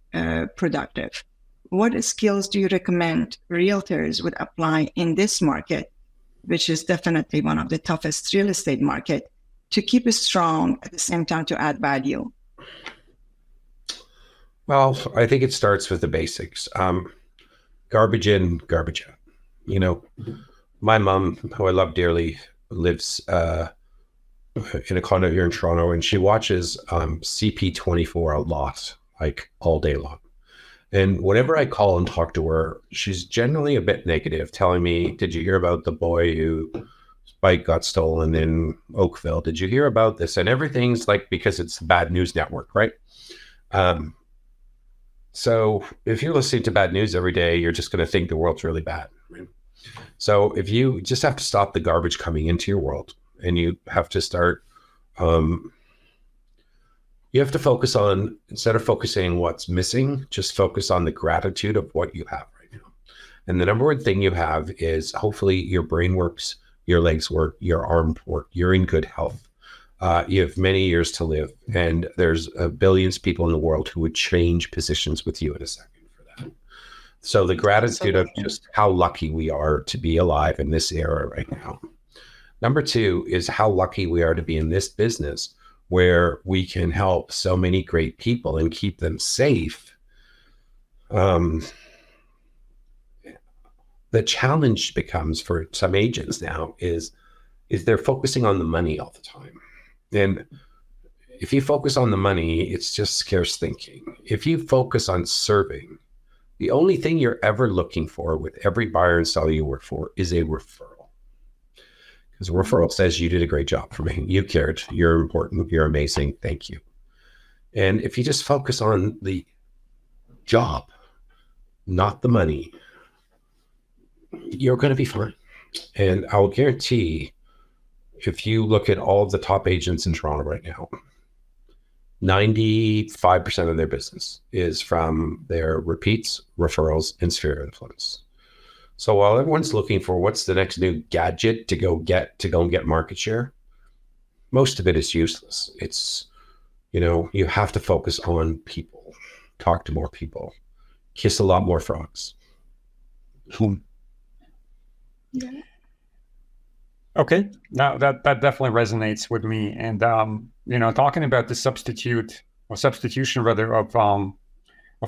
productive. What skills do you recommend realtors would apply in this market, which is definitely one of the toughest real estate market, to keep it strong at the same time to add value? Well, I think it starts with the basics. Garbage in, garbage out. My mom, who I love dearly, lives in a condo here in Toronto, and she watches CP24 a lot, like all day long. And whenever I call and talk to her, she's generally a bit negative, telling me, did you hear about the boy whose bike got stolen in Oakville? Did you hear about this? And everything's like, because it's the bad news network, right? So if you're listening to bad news every day, you're just going to think the world's really bad. Right? So if you just have to stop the garbage coming into your world, and you have to start, you have to focus on, instead of focusing on what's missing, just focus on the gratitude of what you have right now. And the number one thing you have is hopefully your brain works, your legs work, your arm work, you're in good health. You have many years to live, and there's billions of people in the world who would change positions with you in a second for that. So the gratitude of just how lucky we are to be alive in this era right now. Number two is how lucky we are to be in this business where we can help so many great people and keep them safe. The challenge becomes for some agents now is they're focusing on the money all the time. And if you focus on the money, it's just scarce thinking. If you focus on serving, the only thing you're ever looking for with every buyer and seller you work for is a referral. Because a referral says you did a great job for me. You cared. You're important. You're amazing. Thank you. And if you just focus on the job, not the money, you're going to be fine. And I'll guarantee, if you look at all of the top agents in Toronto right now, 95% of their business is from their repeats, referrals, and sphere of influence. So while everyone's looking for what's the next new gadget to go and get market share, most of it is useless. It's, you have to focus on people, talk to more people, kiss a lot more frogs. Yeah. Okay, now that definitely resonates with me. And talking about the substitution rather of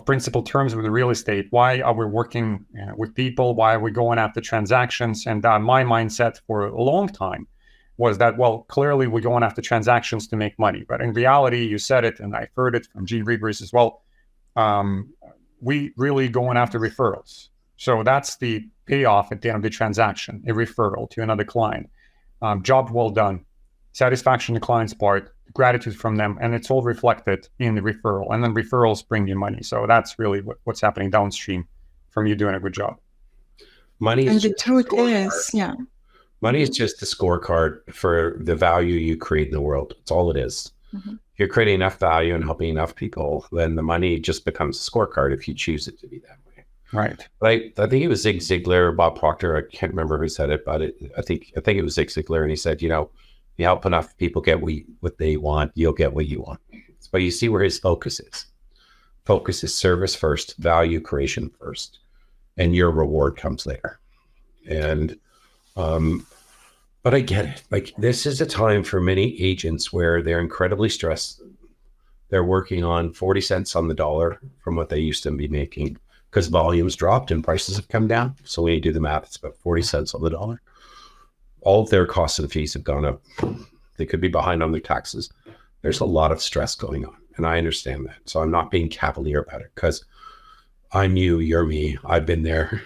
principal terms with real estate. Why are we working with people? Why are we going after transactions? And my mindset for a long time was that, well, clearly we're going after transactions to make money. But in reality, you said it, and I've heard it from Gene Reavers as well. We really going after referrals. So that's the payoff at the end of the transaction, a referral to another client. Job well done, satisfaction on the client's part, gratitude from them, and it's all reflected in the referral. And then referrals bring you money. So that's really what's happening downstream from you doing a good job. Money is And the truth is, money is just the scorecard for the value you create in the world. It's all it is. Mm-hmm. If you're creating enough value and helping enough people, then the money just becomes a scorecard if you choose it to be that way. Right. I think it was Zig Ziglar or Bob Proctor. I can't remember who said it, but I think it was Zig Ziglar, and he said, if you help enough people get what they want, you'll get what you want. But you see where his focus is. Focus is service first, value creation first, and your reward comes later. And but I get it. Like, this is a time for many agents where they're incredibly stressed. they're working on 40 cents on the dollar from what they used to be making because volumes dropped and prices have come down. So when you do the math, it's about 40 cents on the dollar. All of their costs and fees have gone up. They could be behind on their taxes. There's a lot of stress going on, and I understand that. So I'm not being cavalier about it because I'm you, you're me. I've been there,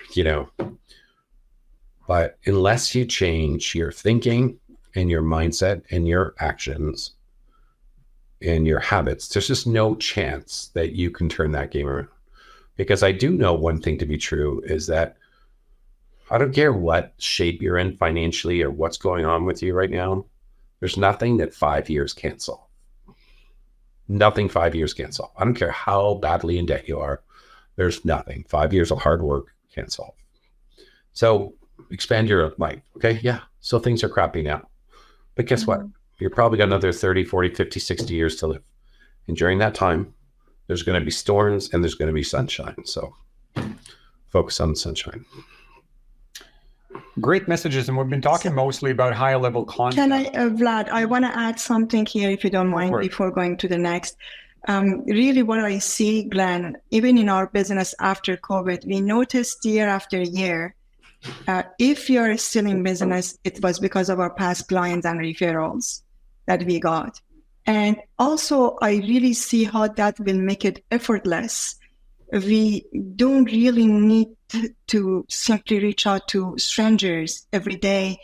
But unless you change your thinking and your mindset and your actions and your habits, there's just no chance that you can turn that game around. Because I do know one thing to be true is that I don't care what shape you're in financially or what's going on with you right now. There's nothing that 5 years can't solve. Nothing 5 years can't solve. I don't care how badly in debt you are. There's nothing 5 years of hard work can't solve. So expand your life. Okay. Yeah. So things are crappy now. But guess what? You're probably got another 30, 40, 50, 60 years to live. And during that time, there's going to be storms and there's going to be sunshine. So focus on the sunshine. Great messages. And we've been talking mostly about high level content. Can I, Vlad, I want to add something here, if you don't mind, before going to the next. Really what I see, Glenn, even in our business after COVID, we noticed year after year, if you're still in business, it was because of our past clients and referrals that we got. And also, I really see how that will make it effortless. We don't really need to simply reach out to strangers every day.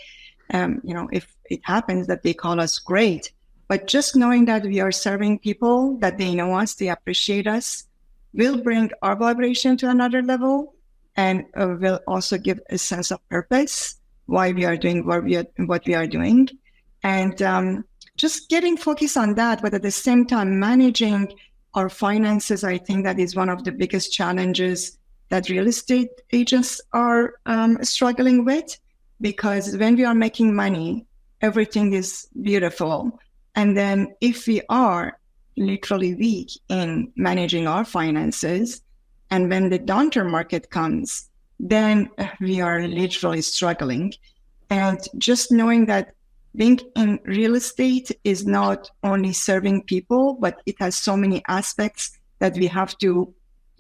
If it happens that they call us, great. But just knowing that we are serving people, that they know us, they appreciate us, will bring our vibration to another level, and will also give a sense of purpose, why we are doing what we are doing. And just getting focused on that, but at the same time managing our finances, I think that is one of the biggest challenges that real estate agents are struggling with, because when we are making money, everything is beautiful. And then if we are literally weak in managing our finances, and when the downturn market comes, then we are literally struggling. And just knowing that being in real estate is not only serving people, but it has so many aspects that we have to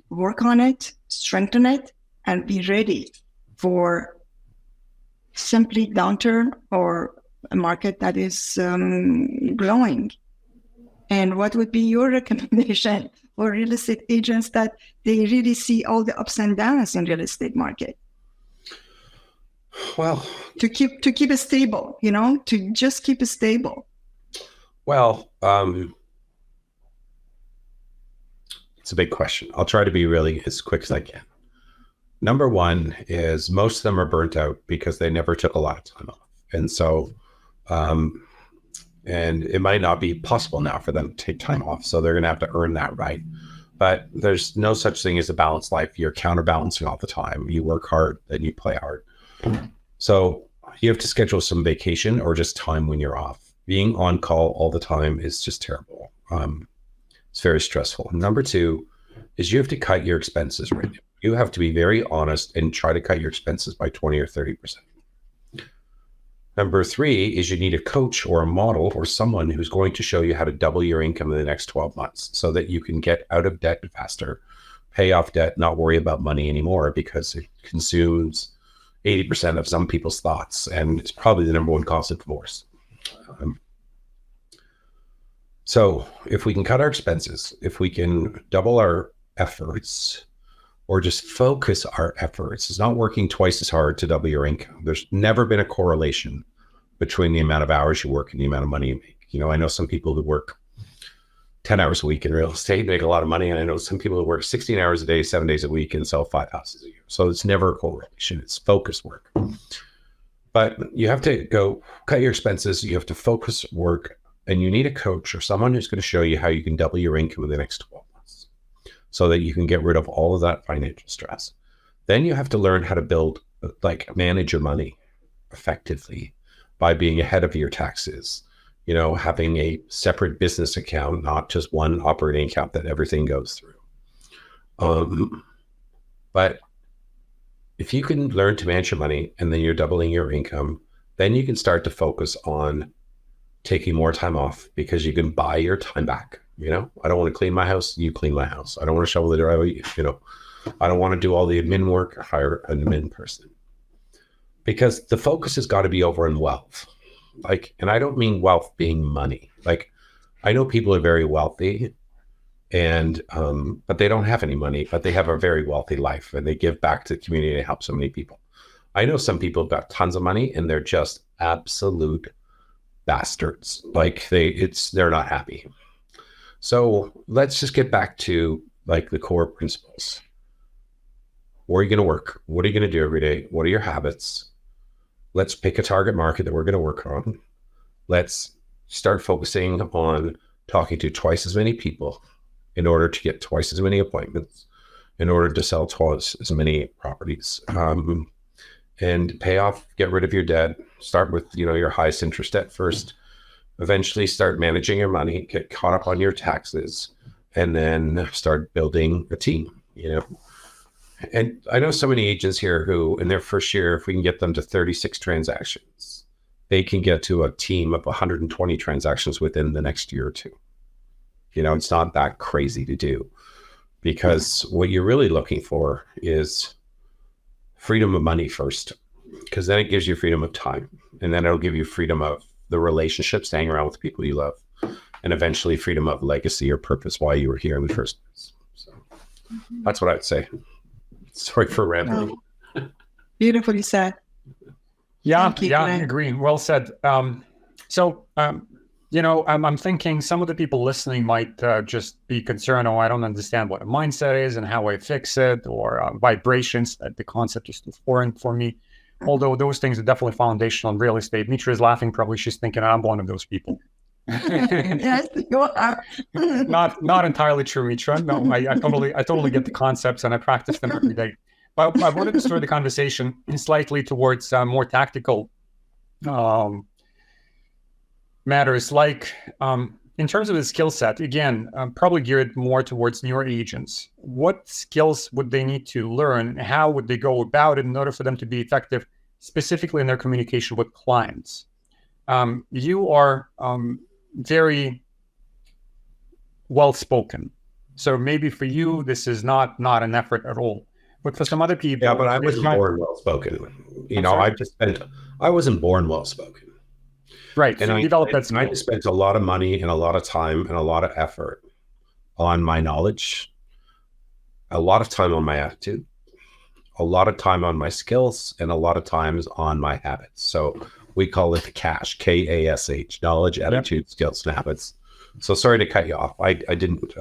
work on it, strengthen it, and be ready for simply downturn or a market that is growing. And what would be your recommendation for real estate agents that they really see all the ups and downs in real estate market? Well, to keep it stable, to just keep it stable. Well, it's a big question. I'll try to be really as quick as I can. Number one is most of them are burnt out because they never took a lot of time off. And so, and it might not be possible now for them to take time off. So they're going to have to earn that right. But there's no such thing as a balanced life. You're counterbalancing all the time. You work hard, then you play hard. So you have to schedule some vacation or just time when you're off. Being on call all the time is just terrible. It's very stressful. Number two is you have to cut your expenses right now. You have to be very honest and try to cut your expenses by 20 or 30%. Number three is you need a coach or a model or someone who's going to show you how to double your income in the next 12 months so that you can get out of debt faster, pay off debt, not worry about money anymore, because it consumes 80% of some people's thoughts, and it's probably the number one cause of divorce. So if we can cut our expenses, if we can double our efforts, or just focus our efforts, it's not working twice as hard to double your income. There's never been a correlation between the amount of hours you work and the amount of money you make. I know some people who work 10 hours a week in real estate make a lot of money. And I know some people who work 16 hours a day, 7 days a week and sell 5 houses a year. So it's never a correlation. It's focus work. But you have to go cut your expenses. You have to focus work, and you need a coach or someone who's going to show you how you can double your income in the next 12 months so that you can get rid of all of that financial stress. Then you have to learn how to manage your money effectively by being ahead of your taxes. Having a separate business account, not just one operating account that everything goes through. But if you can learn to manage your money and then you're doubling your income, then you can start to focus on taking more time off, because you can buy your time back You know, I don't want to clean my house. You clean my house. I don't want to shovel the driveway. You know, I don't want to do all the admin work. Hire an admin person, because the focus has got to be over on wealth. Like, and I don't mean wealth being money. Like, I know people are very wealthy and, but they don't have any money, but they have a very wealthy life and they give back to the community and help so many people. I know some people have got tons of money and they're just absolute bastards. Like they're not happy. So let's just get back to like the core principles. Where are you going to work? What are you going to do every day? What are your habits? Let's pick a target market that we're going to work on. Let's start focusing on talking to twice as many people in order to get twice as many appointments, in order to sell twice as many properties, and pay off, get rid of your debt. Start with, you know, your highest interest debt first. Eventually start managing your money, get caught up on your taxes, and then start building a team, you know. And I know so many agents here who in their first year, if we can get them to 36 transactions, they can get to a team of 120 transactions within the next year or two. You know, it's not that crazy to do, because what you're really looking for is freedom of money first, because then it gives you freedom of time, and then it'll give you freedom of the relationships, hanging around with the people you love, and eventually freedom of legacy or purpose, why you were here in the first place. So that's what I'd say. Sorry for rambling. Beautifully said. Yeah, Thank you, yeah, I Glenn. agree. Well said. You know, I'm thinking some of the people listening might just be concerned, oh, I don't understand what a mindset is and how I fix it, or vibrations, that the concept is too foreign for me. Although those things are definitely foundational in real estate. Mitra is laughing, probably she's thinking I'm one of those people. Yes, you are. Not entirely true, Mitra. No, I totally get the concepts and I practice them every day. But I wanted to start the conversation slightly towards more tactical matters, like in terms of the skill set, again, probably geared more towards newer agents. What skills would they need to learn? How would they go about it in order for them to be effective, specifically in their communication with clients? You are very well-spoken. So maybe for you, this is not an effort at all. But for some other people... Yeah, but I wasn't born well-spoken. You know, I wasn't born well-spoken. Right. And so I developed that skill. I spent a lot of money and a lot of time and a lot of effort on my knowledge, a lot of time on my attitude, a lot of time on my skills, and a lot of times on my habits. So we call it the CASH, K-A-S-H, knowledge, attitude, skills, and habits. So sorry to cut you off. I didn't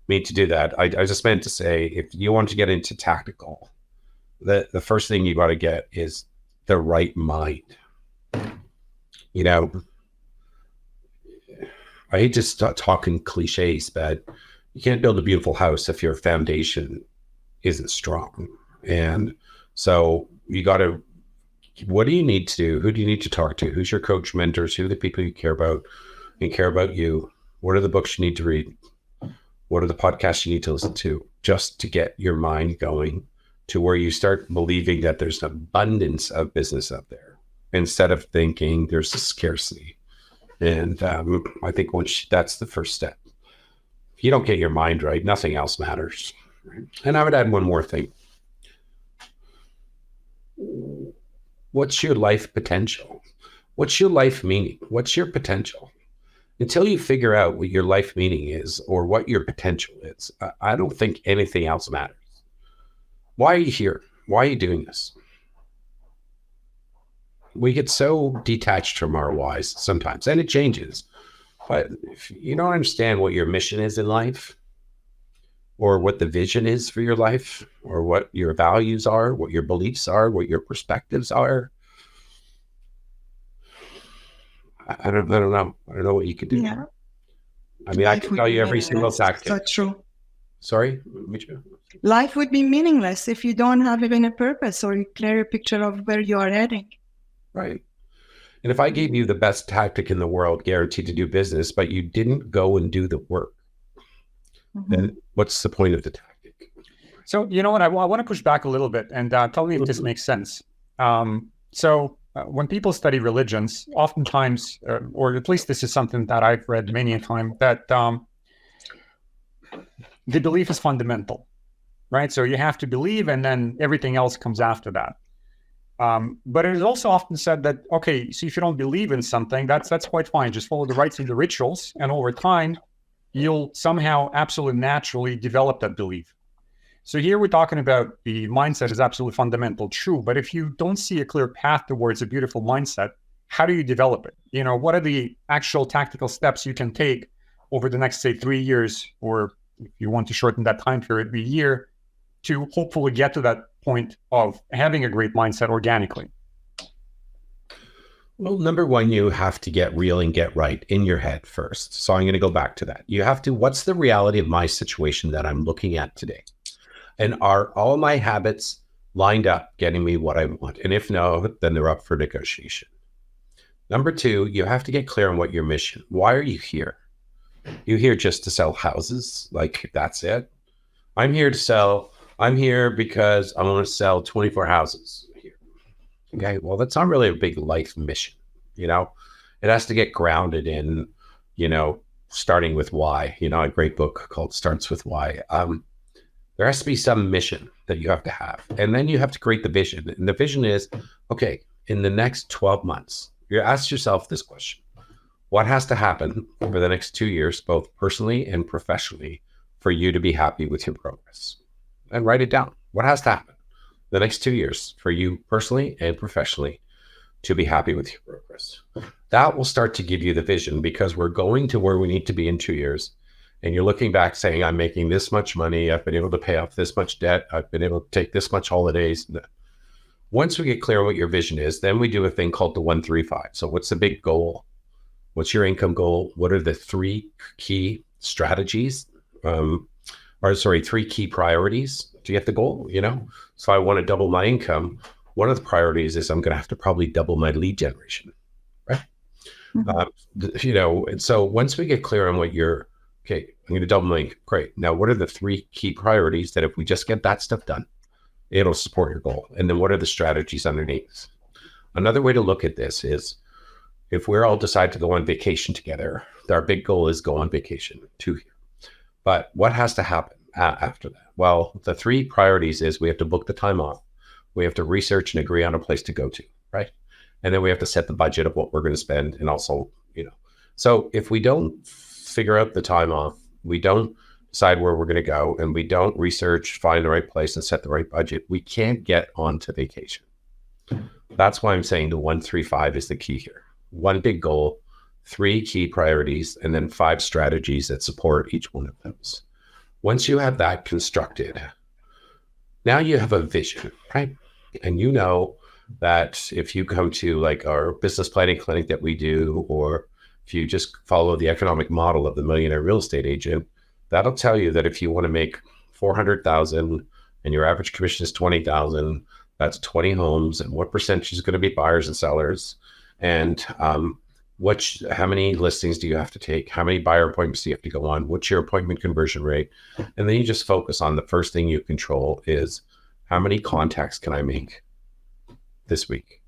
mean to do that. I just meant to say, if you want to get into tactical, the first thing you got to get is the right mind. You know, I hate to start talking cliches, but you can't build a beautiful house if your foundation isn't strong. And so you got to, what do you need to do? Who do you need to talk to? Who's your coach, mentors? Who are the people you care about and care about you? What are the books you need to read? What are the podcasts you need to listen to, just to get your mind going to where you start believing that there's an abundance of business out there, instead of thinking there's a scarcity. And I think that's the first step. If you don't get your mind right, nothing else matters. And I would add one more thing. What's your life potential? What's your life meaning? What's your potential? Until you figure out what your life meaning is or what your potential is, I don't think anything else matters. Why are you here? Why are you doing this? We get so detached from our whys sometimes, and it changes. But if you don't understand what your mission is in life, or what the vision is for your life, or what your values are, what your beliefs are, what your perspectives are, I don't know. I don't know what you could do. Yeah. I mean, I can tell you every single tactic. So true. Sorry? Life would be meaningless if you don't have even a purpose or a clear picture of where you are heading. Right. And if I gave you the best tactic in the world, guaranteed to do business, but you didn't go and do the work, then what's the point of the tactic? So, you know what, I want to push back a little bit and tell me if this makes sense. When people study religions, oftentimes, or at least this is something that I've read many a time, that the belief is fundamental, right? So you have to believe, and then everything else comes after that. But it is also often said that, okay, so if you don't believe in something, that's quite fine. Just follow the rites and the rituals, and over time, you'll somehow absolutely naturally develop that belief. So here we're talking about the mindset is absolutely fundamental, true. But if you don't see a clear path towards a beautiful mindset, how do you develop it? You know, what are the actual tactical steps you can take over the next, say, 3 years, or if you want to shorten that time period, a year, to hopefully get to that point of having a great mindset organically? Well, number one, you have to get real and get right in your head first. So I'm going to go back to that. You have to, what's the reality of my situation that I'm looking at today? And are all my habits lined up getting me what I want? And if no, then they're up for negotiation. Number two, you have to get clear on what your mission. Why are you here? You here just to sell houses? Like, that's it? I'm here because I want to sell 24 houses here. Okay, well, that's not really a big life mission. You know, it has to get grounded in, you know, starting with why. You know, a great book called Starts With Why. There has to be some mission that you have to have. And then you have to create the vision. And the vision is, okay, in the next 12 months, you ask yourself this question: what has to happen over the next 2 years, both personally and professionally, for you to be happy with your progress? And write it down. What has to happen the next 2 years for you personally and professionally to be happy with your progress? That will start to give you the vision, because we're going to where we need to be in 2 years. And you're looking back saying, I'm making this much money. I've been able to pay off this much debt. I've been able to take this much holidays. Once we get clear on what your vision is, then we do a thing called the 1-3-5. So what's the big goal? What's your income goal? What are the 3 key strategies? 3 key priorities to get the goal, you know? So I want to double my income. One of the priorities is I'm going to have to probably double my lead generation, right? Mm-hmm. You know, and so once we get clear on what you're, okay, I'm going to double my income. Great. Now, what are the 3 key priorities that if we just get that stuff done, it'll support your goal? And then what are the strategies underneath? Another way to look at this is, if we're all decide to go on vacation together, our big goal is go on vacation too here. But what has to happen after that? Well, the 3 priorities is we have to book the time off. We have to research and agree on a place to go to, right? And then we have to set the budget of what we're going to spend. And also, you know, so if we don't figure out the time off, we don't decide where we're going to go, and we don't research, find the right place and set the right budget, we can't get onto vacation. That's why I'm saying the 1-3-5 is the key here. 1 big goal, 3 key priorities, and then 5 strategies that support each one of those. Once you have that constructed, now you have a vision, right? And you know that if you come to like our business planning clinic that we do, or if you just follow the economic model of the Millionaire Real Estate Agent, that'll tell you that if you want to make $400,000 and your average commission is $20,000, that's 20 homes, and what percentage is going to be buyers and sellers, and how many listings do you have to take? How many buyer appointments do you have to go on? What's your appointment conversion rate? And then you just focus on the first thing you control is, how many contacts can I make this week?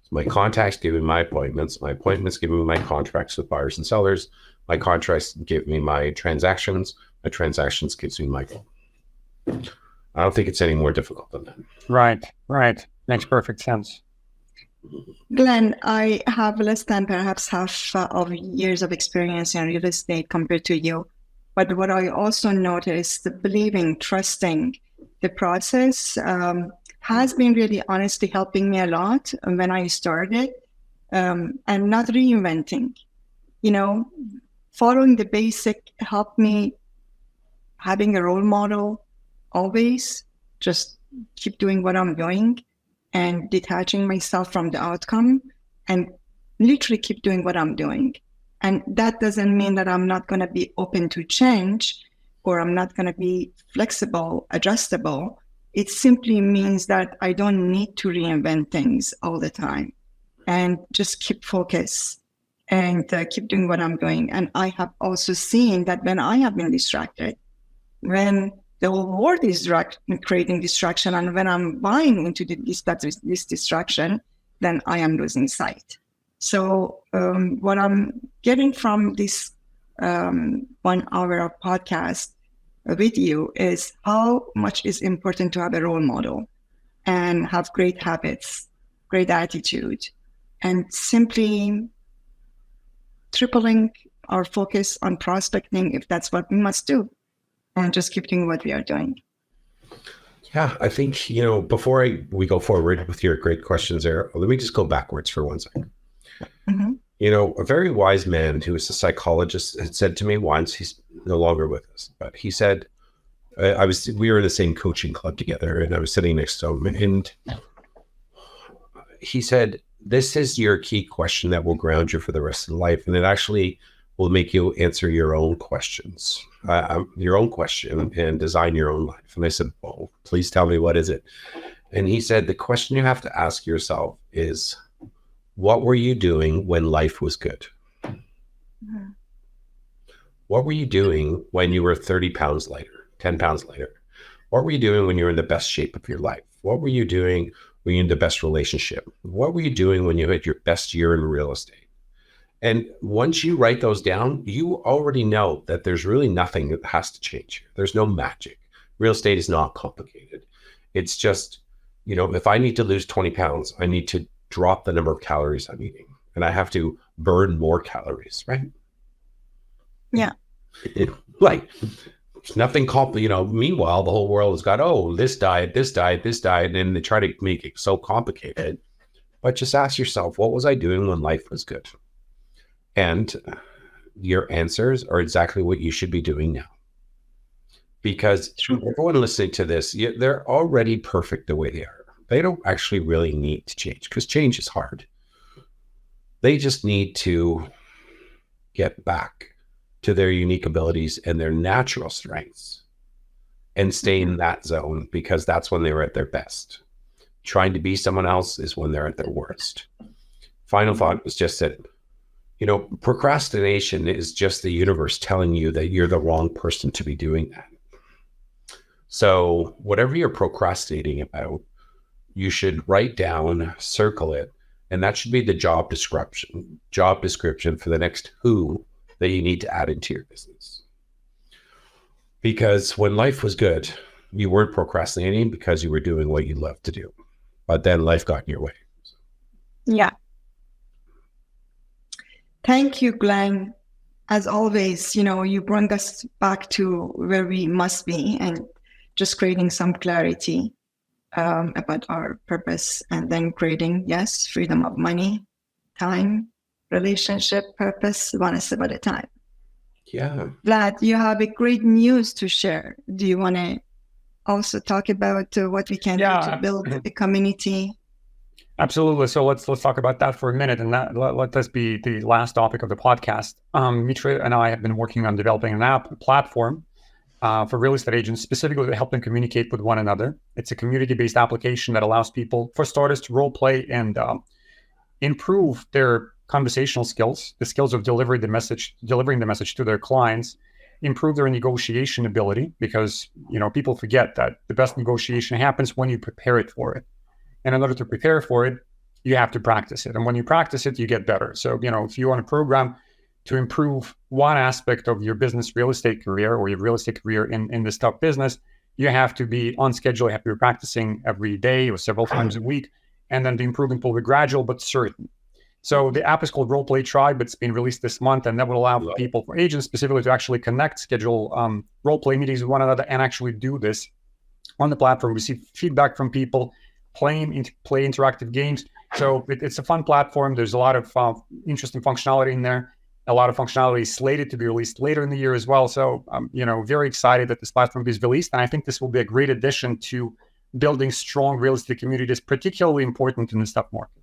So my contacts give me my appointments. My appointments give me my contracts with buyers and sellers. My contracts give me my transactions. My transactions gives me my goal. I don't think it's any more difficult than that. Right. Makes perfect sense. Glenn, I have less than perhaps half of years of experience in real estate compared to you. But what I also noticed, believing, trusting the process has been really honestly helping me a lot when I started, and not reinventing. You know, following the basic helped me, having a role model, always just keep doing what I'm doing and detaching myself from the outcome and literally keep doing what I'm doing. And that doesn't mean that I'm not going to be open to change or I'm not going to be flexible, adjustable. It simply means that I don't need to reinvent things all the time and just keep focus and keep doing what I'm doing. And I have also seen that when I have been distracted, when the whole world is creating distraction, and when I'm buying into this distraction, then I am losing sight. So what I'm getting from this 1 hour of podcast with you is how much is important to have a role model and have great habits, great attitude, and simply tripling our focus on prospecting if that's what we must do, and just keep doing what we are doing. Yeah, I think, before we go forward with your great questions there, let me just go backwards for 1 second. Mm-hmm. A very wise man who was a psychologist had said to me once, he's no longer with us, but he said, we were in the same coaching club together, and I was sitting next to him, and he said, this is your key question that will ground you for the rest of life. And it actually will make you answer your own questions, your own question, and design your own life. And I said, oh, please tell me, what is it? And he said, the question you have to ask yourself is, what were you doing when life was good? Mm-hmm. What were you doing when you were 30 pounds lighter, 10 pounds lighter? What were you doing when you were in the best shape of your life? What were you doing when you were in the best relationship? What were you doing when you had your best year in real estate? And once you write those down, you already know that there's really nothing that has to change. There's no magic. Real estate is not complicated. It's just, if I need to lose 20 pounds, I need to drop the number of calories I'm eating, and I have to burn more calories, right? Yeah. It's nothing complicated. Meanwhile, the whole world has got, this diet, and they try to make it so complicated. But just ask yourself, what was I doing when life was good? And your answers are exactly what you should be doing now. Because everyone listening to this, they're already perfect the way they are. They don't actually really need to change, because change is hard. They just need to get back to their unique abilities and their natural strengths and stay in that zone, because that's when they were at their best. Trying to be someone else is when they're at their worst. Final thought was just that, procrastination is just the universe telling you that you're the wrong person to be doing that. So whatever you're procrastinating about, you should write down, circle it, and that should be the job description for the next who that you need to add into your business. Because when life was good, you weren't procrastinating because you were doing what you loved to do. But then life got in your way. Yeah. Thank you, Glenn. As always, you bring us back to where we must be, and just creating some clarity about our purpose, and then creating, freedom of money, time, relationship, purpose, one step at a time. Yeah. Vlad, you have a great news to share. Do you want to also talk about what we can do to build a community? Absolutely. So let's talk about that for a minute, and let this be the last topic of the podcast. Mitra and I have been working on developing a platform for real estate agents, specifically to help them communicate with one another. It's a community-based application that allows people, for starters, to role play and improve their conversational skills, the skills of delivering the message to their clients, improve their negotiation ability, because people forget that the best negotiation happens when you prepare it for it. And in order to prepare for it, you have to practice it. And when you practice it, you get better. So, if you want a program to improve one aspect of your business real estate career, or your real estate career in this tough business, you have to be on schedule. You have to be practicing every day or several times a week. And then the improvement will be gradual but certain. So the app is called Role Play Tribe. It's been released this month, and that will allow people, for agents specifically, to actually connect, schedule role play meetings with one another, and actually do this on the platform. Receive feedback from people, play interactive games. So it's a fun platform. There's a lot of interesting functionality in there. A lot of functionality is slated to be released later in the year as well. So I'm very excited that this platform is released, and I think this will be a great addition to building strong real estate communities, particularly important in the stock market.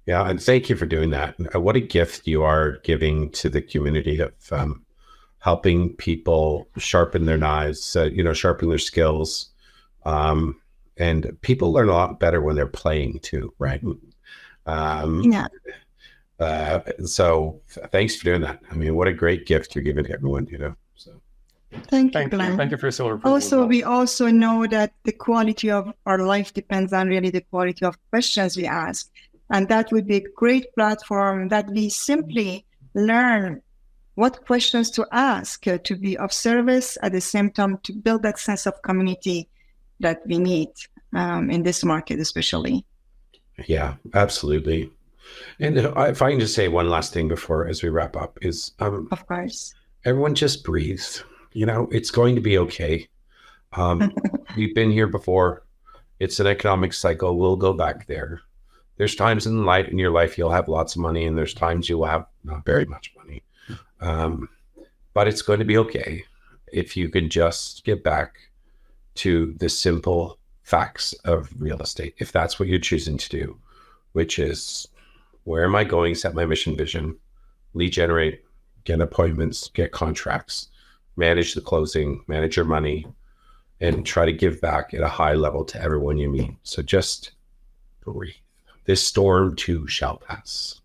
Yeah, and thank you for doing that. What a gift you are giving to the community of helping people sharpen their knives, sharpen their skills. And people learn a lot better when they're playing too, right? So thanks for doing that. I mean, what a great gift you're giving to everyone, So Thank you, Glenn. Thank you for your silver. Also, we also know that the quality of our life depends on really the quality of questions we ask. And that would be a great platform that we simply learn what questions to ask to be of service at the same time to build that sense of community that we need in this market, especially. Yeah, absolutely. And if I can just say one last thing before, as we wrap up, is Of course. everyone just breathe. It's going to be okay. We've been here before. It's an economic cycle. We'll go back there. There's times in your life you'll have lots of money, and there's times you will have not very much money. But it's going to be okay if you can just get back to the simple facts of real estate, if that's what you're choosing to do, which is, where am I going? Set my mission, vision, lead generate, get appointments, get contracts, manage the closing, manage your money, and try to give back at a high level to everyone you meet. So just breathe. This storm too shall pass.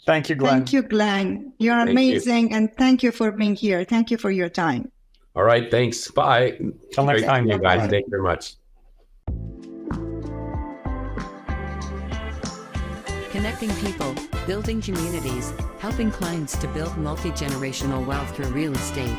Thank you, Glenn. Thank you, Glenn. You're Thank amazing. And thank you for being here. Thank you for your time. All right. Thanks. Bye. Till next Great time, seeing you guys. Bye. Thank you very much. Connecting people, building communities, helping clients to build multi-generational wealth through real estate.